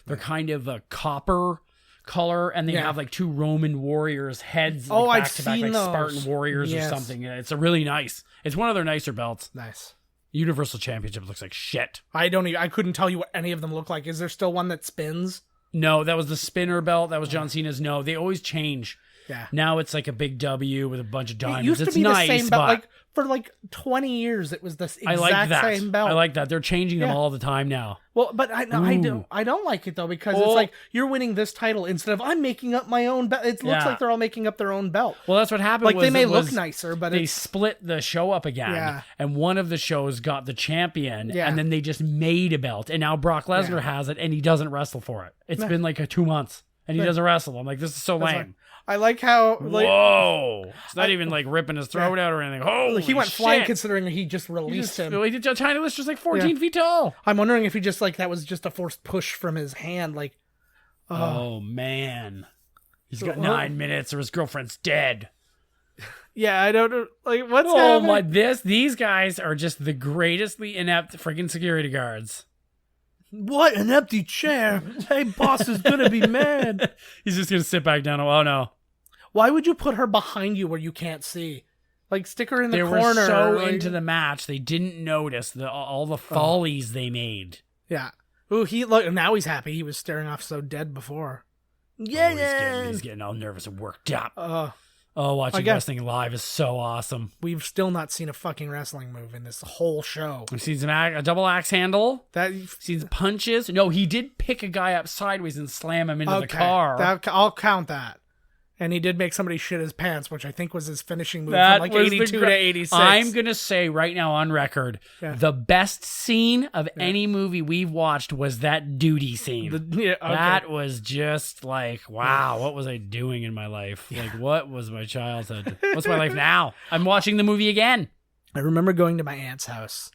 they're kind of a copper color, and they Yeah. have like two Roman warriors heads. Oh, like, I've back to back, seen like those. Spartan warriors Yes. or something. Yeah, it's a really nice. It's one of their nicer belts. Nice. Universal Championship looks like shit. I couldn't tell you what any of them look like. Is there still one that spins? No, that was the spinner belt. That was John Cena's. No, they always change. Yeah. Now it's like a big W with a bunch of diamonds. It used to it's be nice, the same belt. but Like for like 20 years, it was the exact I like that. same belt. I like that. They're changing them Yeah. all the time now. Well, but I don't like it though, because it's Oh. like you're winning this title instead of I'm making up my own belt. It looks Yeah. like they're all making up their own belt. Well, that's what happened. Like was they may it look was- nicer, but they it's split the show up again, Yeah. and one of the shows got the champion, Yeah. and then they just made a belt, and now Brock Lesnar Yeah. has it, and he doesn't wrestle for it. It's been like 2 months, and he Yeah. doesn't wrestle. I'm like, this is so That's lame. I like how like Whoa! It's not even like ripping his throat out or anything. Holy he went flying shit. considering he just He released just, him. he did, China was just like 14 feet tall. I'm wondering if he just like that was just a forced push from his hand. Like, Oh man, he's got So- 9 minutes, or his girlfriend's dead. yeah, I don't know. Like, what's Oh happening? my! These guys are just the greatestly inept freaking security guards. What an empty chair! Hey, boss is gonna be mad. He's just gonna sit back down. Oh no! Why would you put her behind you where you can't see? Like, stick her in the They corner. were so like- into the match, they didn't notice all the follies they made. Yeah. Ooh, now he's happy. He was staring off so dead before. Oh, Yeah. he's getting all nervous and worked up. I Watching guess- wrestling live is so awesome. We've still not seen a fucking wrestling move in this whole show. We've seen a double axe handle. That Seen some punches. No, he did pick a guy up sideways and slam him into the car. I'll count that. And he did make somebody shit his pants, which I think was his finishing move That from like was 82 to 86. I'm going to say right now on record, Yeah. the best scene of any movie we've watched was that duty scene. Yeah, okay. That was just like, wow, what was I doing in my life? Like, what was my childhood? What's my life now? I'm watching the movie again. I remember going to my aunt's house,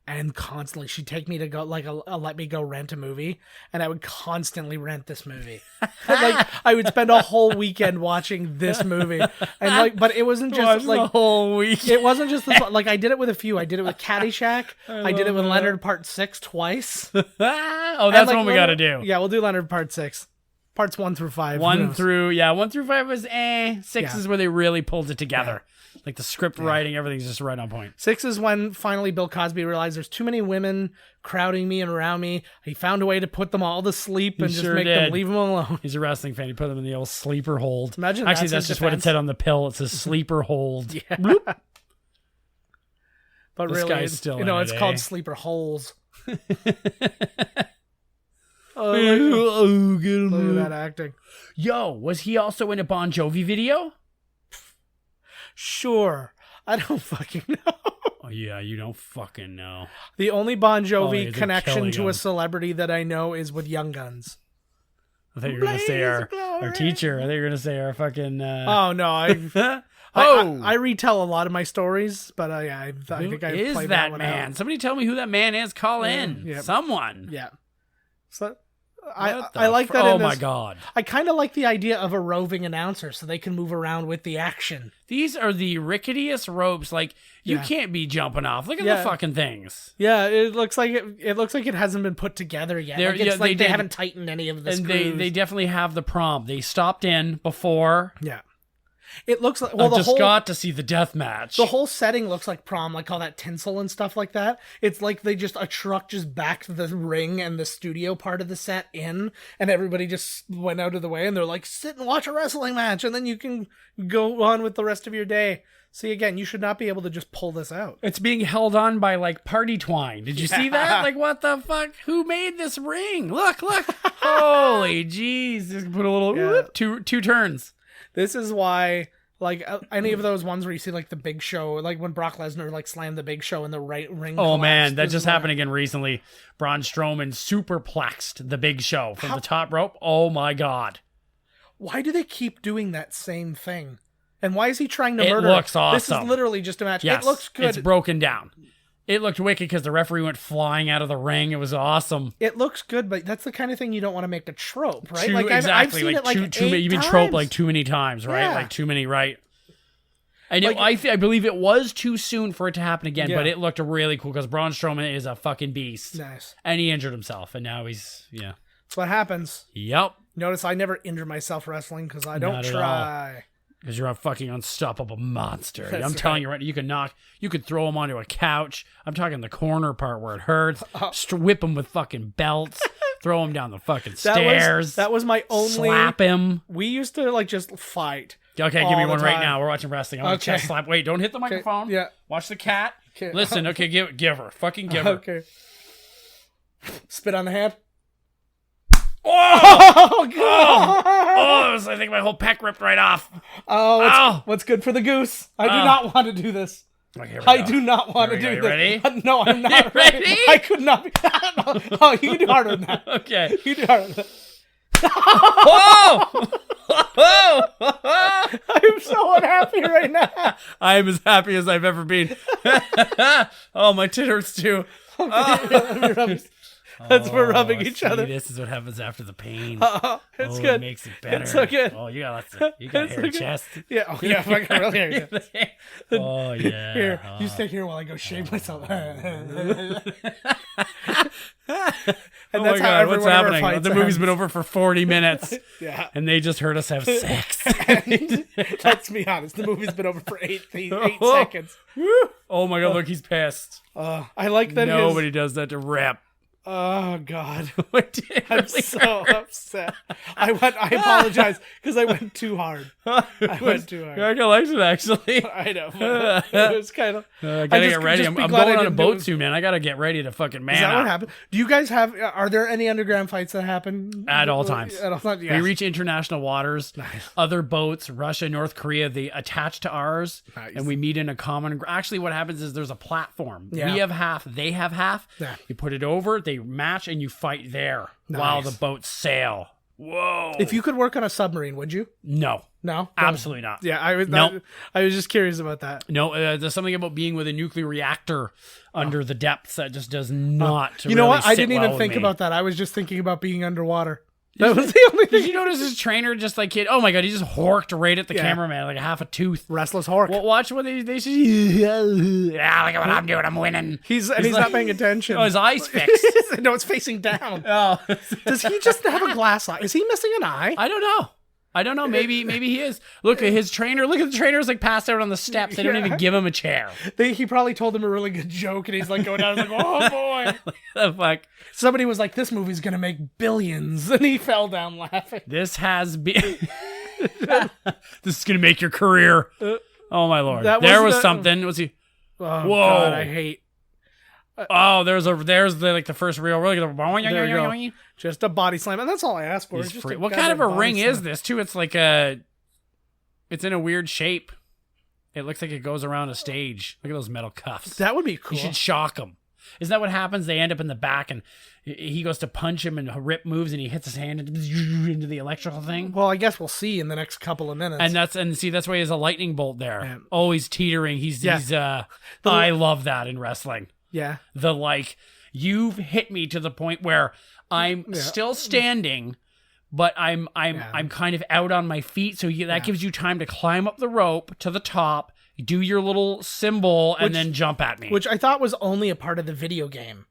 And constantly, she'd take me to go, like, let me go rent a movie, and I would constantly rent this movie. Like, I would spend a whole weekend watching this movie, and like, but it wasn't just like the whole week. It wasn't just this. Like, I did it with a few. I did it with Caddyshack. I did it with Leonard Part 6 twice. Oh, that's And, like, what we got to do. Yeah, we'll do Leonard Part 6. Parts 1 through 5. 1 through 5 was 6 Yeah. is where they really pulled it together. Like the script writing, everything's just right on point. 6 is when finally Bill Cosby realized there's too many women crowding me and around me. He found a way to put them all to sleep and just sure make did. them leave him alone. He's a wrestling fan. He put them in the old sleeper hold. Imagine Actually, that's that's his just what it defense. said on the pill. It says sleeper hold. Yeah. But This really, guy's still you know, in it's it, called eh? sleeper holes. Oh, Look at that acting. Yo, was he also in a Bon Jovi video? Sure. I don't fucking know. Oh, yeah, you don't fucking know. The only Bon Jovi they're connection killing to him. a celebrity that I know is with Young Guns. I thought you were going to say Blaze our of glory. teacher. I thought you were going to say our fucking... Oh, no. I retell a lot of my stories, but I think I is played that one man? out. Somebody tell me who that man is. Call in. yeah. Someone. Yeah. So What the I like that. Oh, in my this- God. I kind of like the idea of a roving announcer so they can move around with the action. These are the ricketiest ropes. Like, you Yeah. can't be jumping off. Look at Yeah. the fucking things. Yeah, it looks like it hasn't been put together yet. They're- Like, it's yeah, like they they did. haven't tightened any of the And screws. they definitely have the prom. They stopped in before. Yeah. It looks like I the just whole got to see the death match. the whole setting looks like prom, like all that tinsel and stuff like that. It's like a truck just backed the ring and the studio part of the set in, and everybody just went out of the way, and they're like, sit and watch a wrestling match, and then you can go on with the rest of your day. See, again, you should not be able to just pull this out. It's being held on by like party twine. Did you see that? Like, what the fuck? Who made this ring? Look. Holy jeez. Just put a little whoop, two turns. This is why, like, any of those ones where you see, like, the Big Show, like when Brock Lesnar, like, slammed the Big Show in the right ring. Oh collapsed, man, that this just is why- happened again recently. Braun Strowman superplexed the Big Show from the top rope. Oh my God. Why do they keep doing that same thing? And why is he trying to It murder? looks This is awesome. literally just a match. Yes, It looks good. It's broken down. It looked wicked because the referee went flying out of the ring. It was awesome. It looks good, but that's the kind of thing you don't want to make a trope, right? I've seen it like too many. 8 You've been times. trope like too many times, right? Yeah. Like too many, right? And Like- I believe it was too soon for it to happen again, Yeah. but it looked really cool because Braun Strowman is a fucking beast. Nice. And he injured himself, and now he's That's what happens. Yep. Notice I never injure myself wrestling because I don't Not at try. Because you're a fucking unstoppable monster. That's I'm telling right. you right, you could throw him onto a couch. I'm talking the corner part where it hurts. Oh. Whip him with fucking belts. Throw him down the fucking stairs. That was my only. Slap him. We used to like just fight. Okay, all give me the one right time. now. We're watching wrestling. I want to Okay. chest slap. Wait, don't hit the microphone. yeah. Watch the cat. Okay. Listen, okay, give her. Fucking give her. Okay. Spit on the hand. Oh! God! I think my whole pec ripped right off. Oh, Ow! what's good for the goose? I do Oh. not want to do this. Okay, here we I go. do not want to Here we do go. this. You ready? No, I'm not You ready. ready? I could not be. Oh, you can do harder than that. Okay. You can do harder than that. Whoa! Whoa! I'm so unhappy right now. I am as happy as I've ever been. Oh, my tit hurts too. That's we're rubbing Oh, each see, other. This is what happens after the pain. It's Oh, good. It makes it better. It's so good. Oh, you got lots of, you got It's hair so good. chest. Yeah, oh, yeah, fucking really hairy. Oh yeah. Here, Oh. you stay here while I go shave myself. And Oh that's my how God, what's every one of our happening? fights The movie's been ends. over for 40 minutes, Yeah. and they just heard us have sex. And let's be honest, the movie's been over for eight Oh. seconds. Oh my God, look, he's pissed. I like that. Nobody does that to Rip. Oh God, What did it I'm really so hurt? upset. I apologize because I went too hard. I went too hard. I liked it actually. I know. It was kind of. I gotta get ready. I'm glad going I on a didn't do boat it. soon, man. I gotta get ready to fucking man Is that what up. happened? Do you guys have? Are there any underground fights that happen At all times. At all times. We Yes. reach international waters. Other boats, Russia, North Korea, they attach to ours, Nice. and we meet in a common. Actually, what happens is there's a platform. Yeah. We have half, they have half. Yeah. You put it over, they match, and you fight there while Nice. the boats sail Whoa. If you could work on a submarine, would you? No. No? Absolutely not. Yeah, I was Nope. I was just curious about that. No, there's something about being with a nuclear reactor under the depths that just does not. You know really what? I sit didn't well even with think me. about that. I was just thinking about being underwater. That was the only Did thing. you notice his trainer just like hit? Oh my god, he just horked right at the Yeah. cameraman like half a tooth. Restless Hork. Well, watch what they yeah, look at what I'm doing. I'm winning. He's like- not paying attention. Oh, his eyes fixed. No, it's facing down. Oh, Does he just have a glass eye? Is he missing an eye? I don't know. Maybe he is. Look at his trainer. Look at the trainer's like passed out on the steps. They don't even give him a chair. He probably told him a really good joke, and he's like going down. He's like, oh boy. The fuck. Somebody was like, this movie's gonna make billions, and he fell down laughing. This has been. This is gonna make your career. Oh my lord. That There was was the- something. Was he? Oh Whoa. God, I hate. Oh, there's the like the first real. There you go. Just a body slam, and that's all I asked for. He's It's just free. a What kind of a goddamn body ring slam. is this too? It's like a. It's in a weird shape. It looks like it goes around a stage. Look at those metal cuffs. That would be cool. You should shock him. Isn't that what happens? They end up in the back, and he goes to punch him, and Rip moves, and he hits his hand into the electrical thing. Well, I guess we'll see in the next couple of minutes. And that's why he has a lightning bolt there. Yeah. Always teetering. He's I love that in wrestling. yeah, The like, you've hit me to the point where I'm still standing, but I'm kind of out on my feet. So that gives you time to climb up the rope to the top, do your little symbol, and then jump at me. which I thought was only a part of the video game.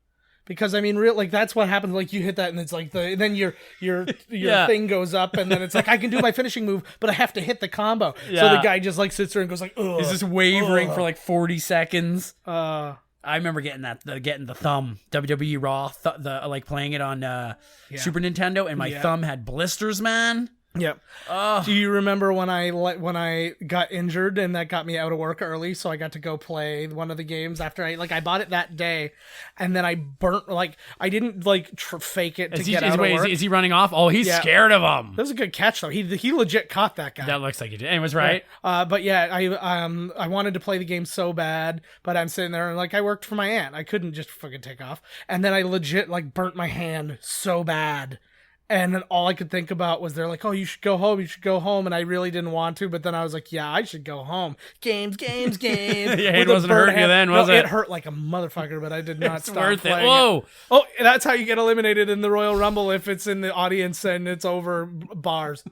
Because I mean, that's what happens. Like you hit that, and it's like then your Yeah. thing goes up, and then it's like I can do my finishing move, but I have to hit the combo. So Yeah. the guy just like sits there and goes like, ugh. He's just wavering for like 40 seconds. Uh, I remember getting the thumb WWE Raw, like playing it on Super Nintendo, and my thumb had blisters, man. Yep. Do you remember when I got injured and that got me out of work early, so I got to go play one of the games after I bought it that day, and then I burnt I didn't fake it to get out of work. Is he running off? Oh, he's scared of him. That was a good catch though. He legit caught that guy. That looks like he did. And it was right. But yeah, I wanted to play the game so bad, but I'm sitting there and I worked for my aunt. I couldn't just fucking take off, and then I legit burnt my hand so bad. And then all I could think about was they're like, oh, you should go home. And I really didn't want to. But then I was like, yeah, I should go home. Games. Your With hand a wasn't burnt hurting you hand. then, was No, it? It hurt like a motherfucker, but I did not It's stop worth it. playing Whoa. Oh, that's how you get eliminated in the Royal Rumble if it's in the audience and it's over bars.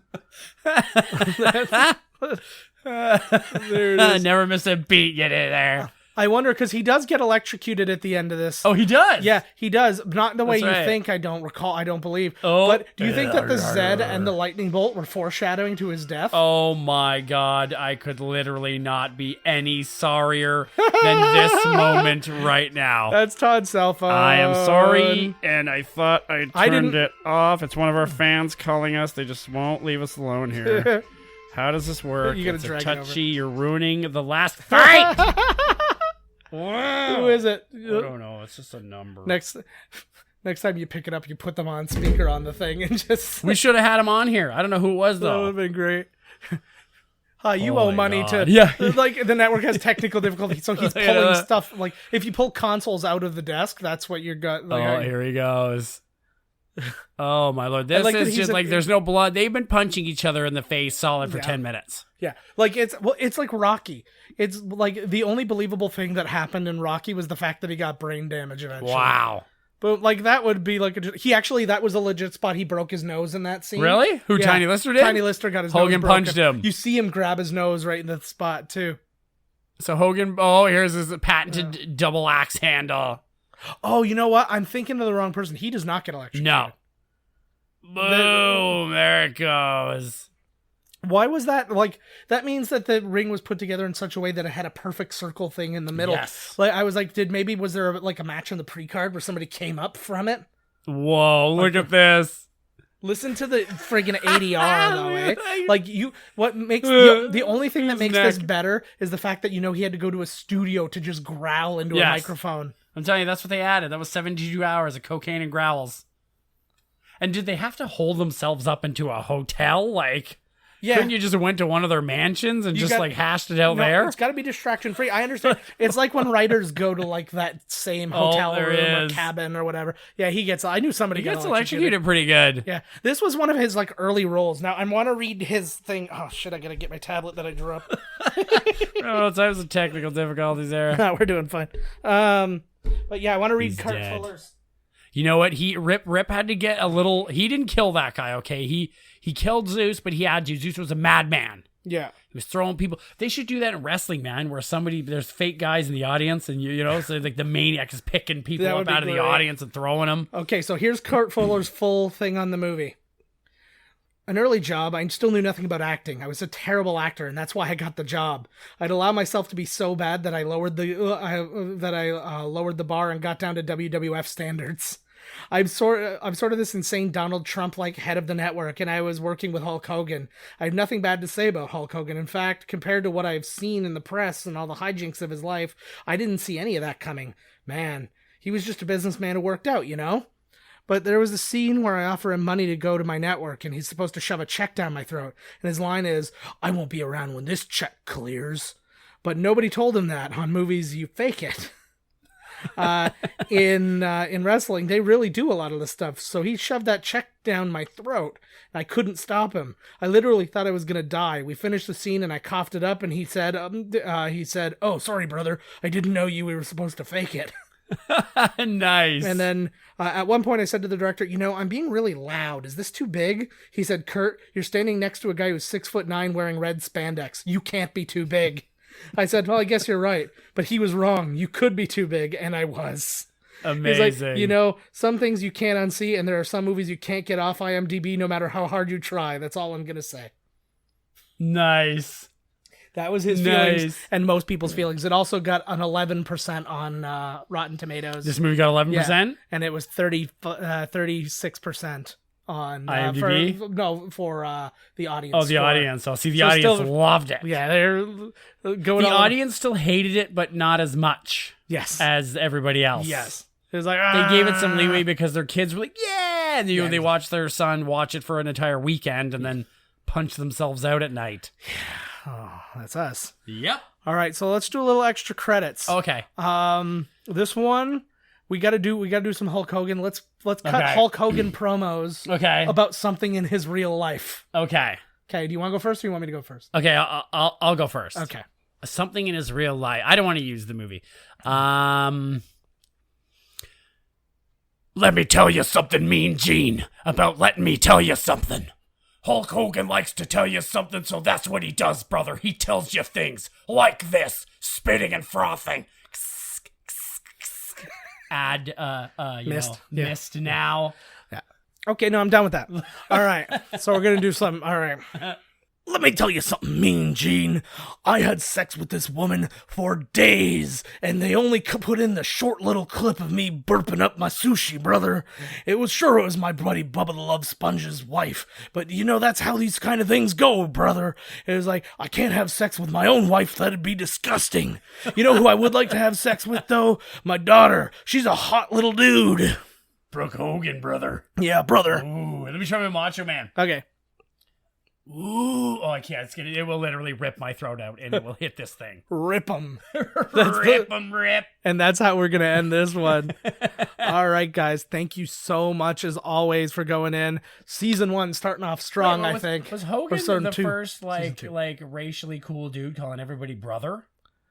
There it is. Never miss a beat. You did there. I wonder, because he does get electrocuted at the end of this. Oh, he does. Yeah, he does. Not the way That's you right. think. I don't believe. Oh. But do you think that the Zed and the lightning bolt were foreshadowing to his death? Oh my God! I could literally not be any sorrier than this moment right now. That's Todd's cell phone. I am sorry, and I thought I I turned didn't- it off. It's one of our fans calling us. They just won't leave us alone here. How does this work? You gotta It's a drag it over. touchy. You're ruining the last fight. Who is it? I don't know. It's just a number. Next time you pick it up, you put them on speaker on the thing and just. We should have had him on here. I don't know who it was That would though. have been great. You Oh owe my money God. to Yeah. the network has technical difficulties, so he's Look at pulling that. stuff if you pull consoles out of the desk, that's what you're got. Oh, here he goes. Oh my lord! This like that is he's just a- like there's no blood. They've been punching each other in the face solid for 10 minutes. Yeah, it's like Rocky. It's like the only believable thing that happened in Rocky was the fact that he got brain damage eventually. Wow. But that would be that was a legit spot. He broke his nose in that scene. Really? Who? Yeah. Tiny Lister did? Tiny Lister got his nose Hogan broken. punched him. You see him grab his nose right in the spot too. So Hogan. Oh, here's his patented double axe handle. Oh, you know what? I'm thinking of the wrong person. He does not get electrocuted. No. Boom! There it goes. Why was that? That means that the ring was put together in such a way that it had a perfect circle thing in the middle. Yes. I was like, was there a match on the pre-card where somebody came up from it? Whoa! Look at this. Listen to the friggin' ADR though, eh? What makes the only thing that His makes neck. this better is the fact that he had to go to a studio to just growl into a Yes. microphone. I'm telling you, that's what they added. That was 72 hours of cocaine and growls. And did they have to hold themselves up into a hotel? Yeah. Couldn't you just went to one of their mansions and just got- like hashed it out No, there? it's got to be distraction free. I understand. It's like when writers go to like that same hotel there room or is. cabin or whatever. Yeah, he gets. I knew somebody He got gets electrocuted pretty good. Yeah, this was one of his like early roles. Now I want to read his thing. Oh shit! I gotta get my tablet that I drew up. Oh, times of technical difficulties there. No, we're doing fine. But yeah, I want to read He's Kurt dead. Fuller's. You know what? Rip had to get a little. He didn't kill that guy. Okay, he killed Zeus, but he had to. Zeus was a madman. Yeah. He was throwing people. They should do that in wrestling, man, where there's fake guys in the audience, and you know, so like the maniac is picking people That up would be out of the great. audience and throwing them. Okay, so here's Kurt Fuller's full thing on the movie. An early job, I still knew nothing about acting. I was a terrible actor, and that's why I got the job. I'd allow myself to be so bad that I lowered the bar and got down to WWF standards. I'm sort of this insane Donald Trump-like head of the network, and I was working with Hulk Hogan. I have nothing bad to say about Hulk Hogan. In fact, compared to what I've seen in the press and all the hijinks of his life, I didn't see any of that coming. Man, he was just a businessman who worked out, you know? But there was a scene where I offer him money to go to my network, and he's supposed to shove a check down my throat. And his line is, "I won't be around when this check clears." But nobody told him that. On movies, you fake it. In wrestling, they really do a lot of this stuff. So he shoved that check down my throat, and I couldn't stop him. I literally thought I was gonna die. We finished the scene, and I coughed it up, and he said, "Oh, sorry, brother. I didn't know we were supposed to fake it." Nice. And then at one point I said to the director, "I'm being really loud. Is this too big?" He said, "Kurt, you're standing next to a guy who's 6'9" wearing red spandex. You can't be too big." I said, "Well, I guess you're right." But he was wrong. You could be too big, and I was. Amazing. He's like, some things you can't unsee, and there are some movies you can't get off IMDb no matter how hard you try. That's all I'm going to say. Nice. That was his feelings and most people's feelings. It also got an 11% on Rotten Tomatoes. This movie got 11%? Yeah, and it was 36% on IMDb? for the audience. Oh, the score. audience. See, the So audience still- loved it. Yeah, they're going. The audience still hated it, but not as much Yes. as everybody else. Yes. It was like They gave it some leeway because their kids were like, yeah! And they watched their son watch it for an entire weekend and then punch themselves out at night. Oh, that's us. Yep. All right, so let's do a little extra credits. Okay. This one we got to do some Hulk Hogan. Let's cut Okay. Hulk Hogan promos Okay. about something in his real life. Okay. Okay, do you want to go first or you want me to go first? Okay, I'll go first. Okay. Something in his real life. I don't want to use the movie. Let me tell you something, Mean Gene, about letting me tell you something. Hulk Hogan likes to tell you something, so that's what he does, brother. He tells you things like this, spitting and frothing. Add, Mist. Yeah. mist now. Okay, no, I'm done with that. All right, so we're gonna do something. All right. Let me tell you something, Mean Gene. I had sex with this woman for days, and they only put in the short little clip of me burping up my sushi, brother. It was my buddy Bubba the Love Sponge's wife, but that's how these kind of things go, brother. It was like, I can't have sex with my own wife. That'd be disgusting. You know who I would like to have sex with, though? My daughter. She's a hot little dude. Brooke Hogan, brother. Yeah, brother. Ooh, let me try my Macho Man. Okay. Ooh, oh, I can't. It will literally rip my throat out, and it will hit this thing. Rip 'em. Rip 'em, rip. And that's how we're going to end this one. All right, guys. Thank you so much, as always, for going in. Season 1 starting off strong, I think. Was Or Hogan season the 2. first, Season 2. like racially cool dude calling everybody brother?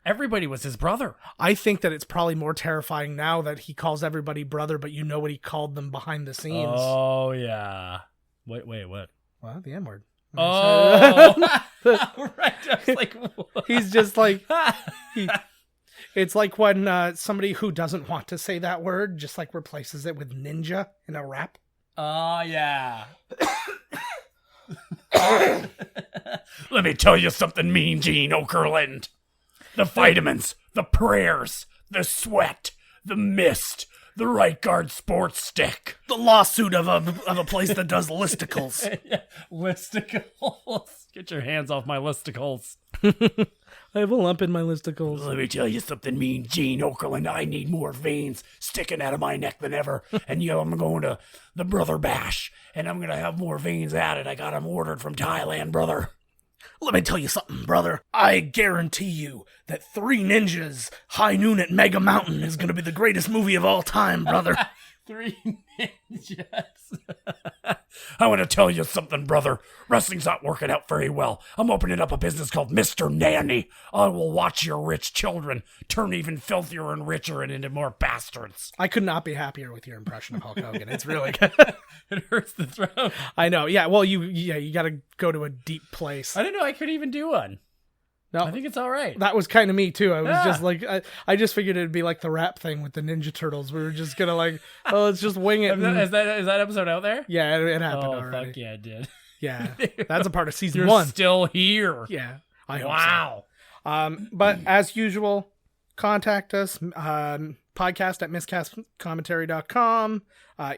Everybody was his brother. I think that it's probably more terrifying now that he calls everybody brother, but you know what he called them behind the scenes. Oh, yeah. Wait, what? Well, the N-word. Oh, right. I was like, what? He's just like... It's like when somebody who doesn't want to say that word just like replaces it with ninja in a rap. Oh, yeah. Let me tell you something, Mean Gene Okerlund. The vitamins, the prayers, the sweat, the mist, the right guard sports stick. The lawsuit of a place that does listicles. Yeah, listicles. Get your hands off my listicles. I have a lump in my listicles. Let me tell you something, Mean Gene Okerlund. I need more veins sticking out of my neck than ever. And I'm going to the Brother Bash, and I'm going to have more veins added. I got them ordered from Thailand, brother. Let me tell you something, brother. I guarantee you that Three Ninjas, High Noon at Mega Mountain is going to be the greatest movie of all time, brother. Three Ninjas. I want to tell you something, brother. Wrestling's not working out very well. I'm opening up a business called Mr. Nanny. I will watch your rich children turn even filthier and richer and into more bastards. I could not be happier with your impression of Hulk Hogan. It's really good. It hurts the throat. I know. Yeah, well, you got to go to a deep place. I didn't know I could even do one. No, I think it's all right. that was kind of me too. I was just like, I just figured it'd be like the rap thing with the Ninja Turtles. We were just gonna like, let's just wing it. Is that episode out there? Yeah, it happened already. Fuck yeah, it did. Yeah, that's a part of season You're 1. still here. Yeah, I hope Wow. so. But as usual, contact us. Podcast at miscastcommentary.com.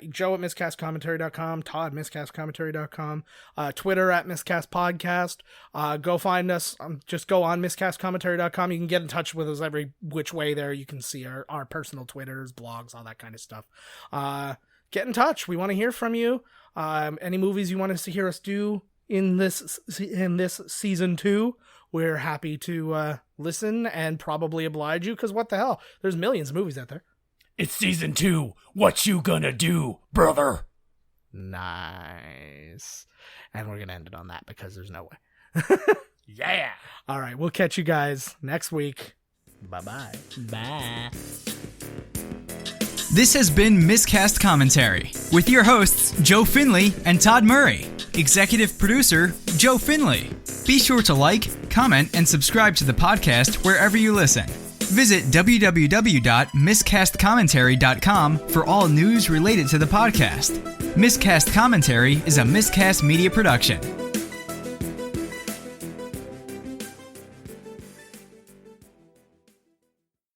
Joe at miscastcommentary.com. Todd, miscastcommentary.com. Twitter at miscastpodcast. Go find us. Just go on miscastcommentary.com. You can get in touch with us every which way there. You can see our personal Twitters, blogs, all that kind of stuff. Get in touch. We want to hear from you. Any movies you want us to hear us do in this season 2, we're happy to listen and probably oblige you, because what the hell? There's millions of movies out there. It's season 2. What you gonna do, brother? Nice. And we're going to end it on that because there's no way. Yeah. All right, we'll catch you guys next week. Bye-bye. Bye. This has been Miscast Commentary with your hosts, Joe Finley and Todd Murray. Executive producer, Joe Finley. Be sure to like, comment, and subscribe to the podcast wherever you listen. Visit www.miscastcommentary.com for all news related to the podcast. Miscast Commentary is a Miscast Media production.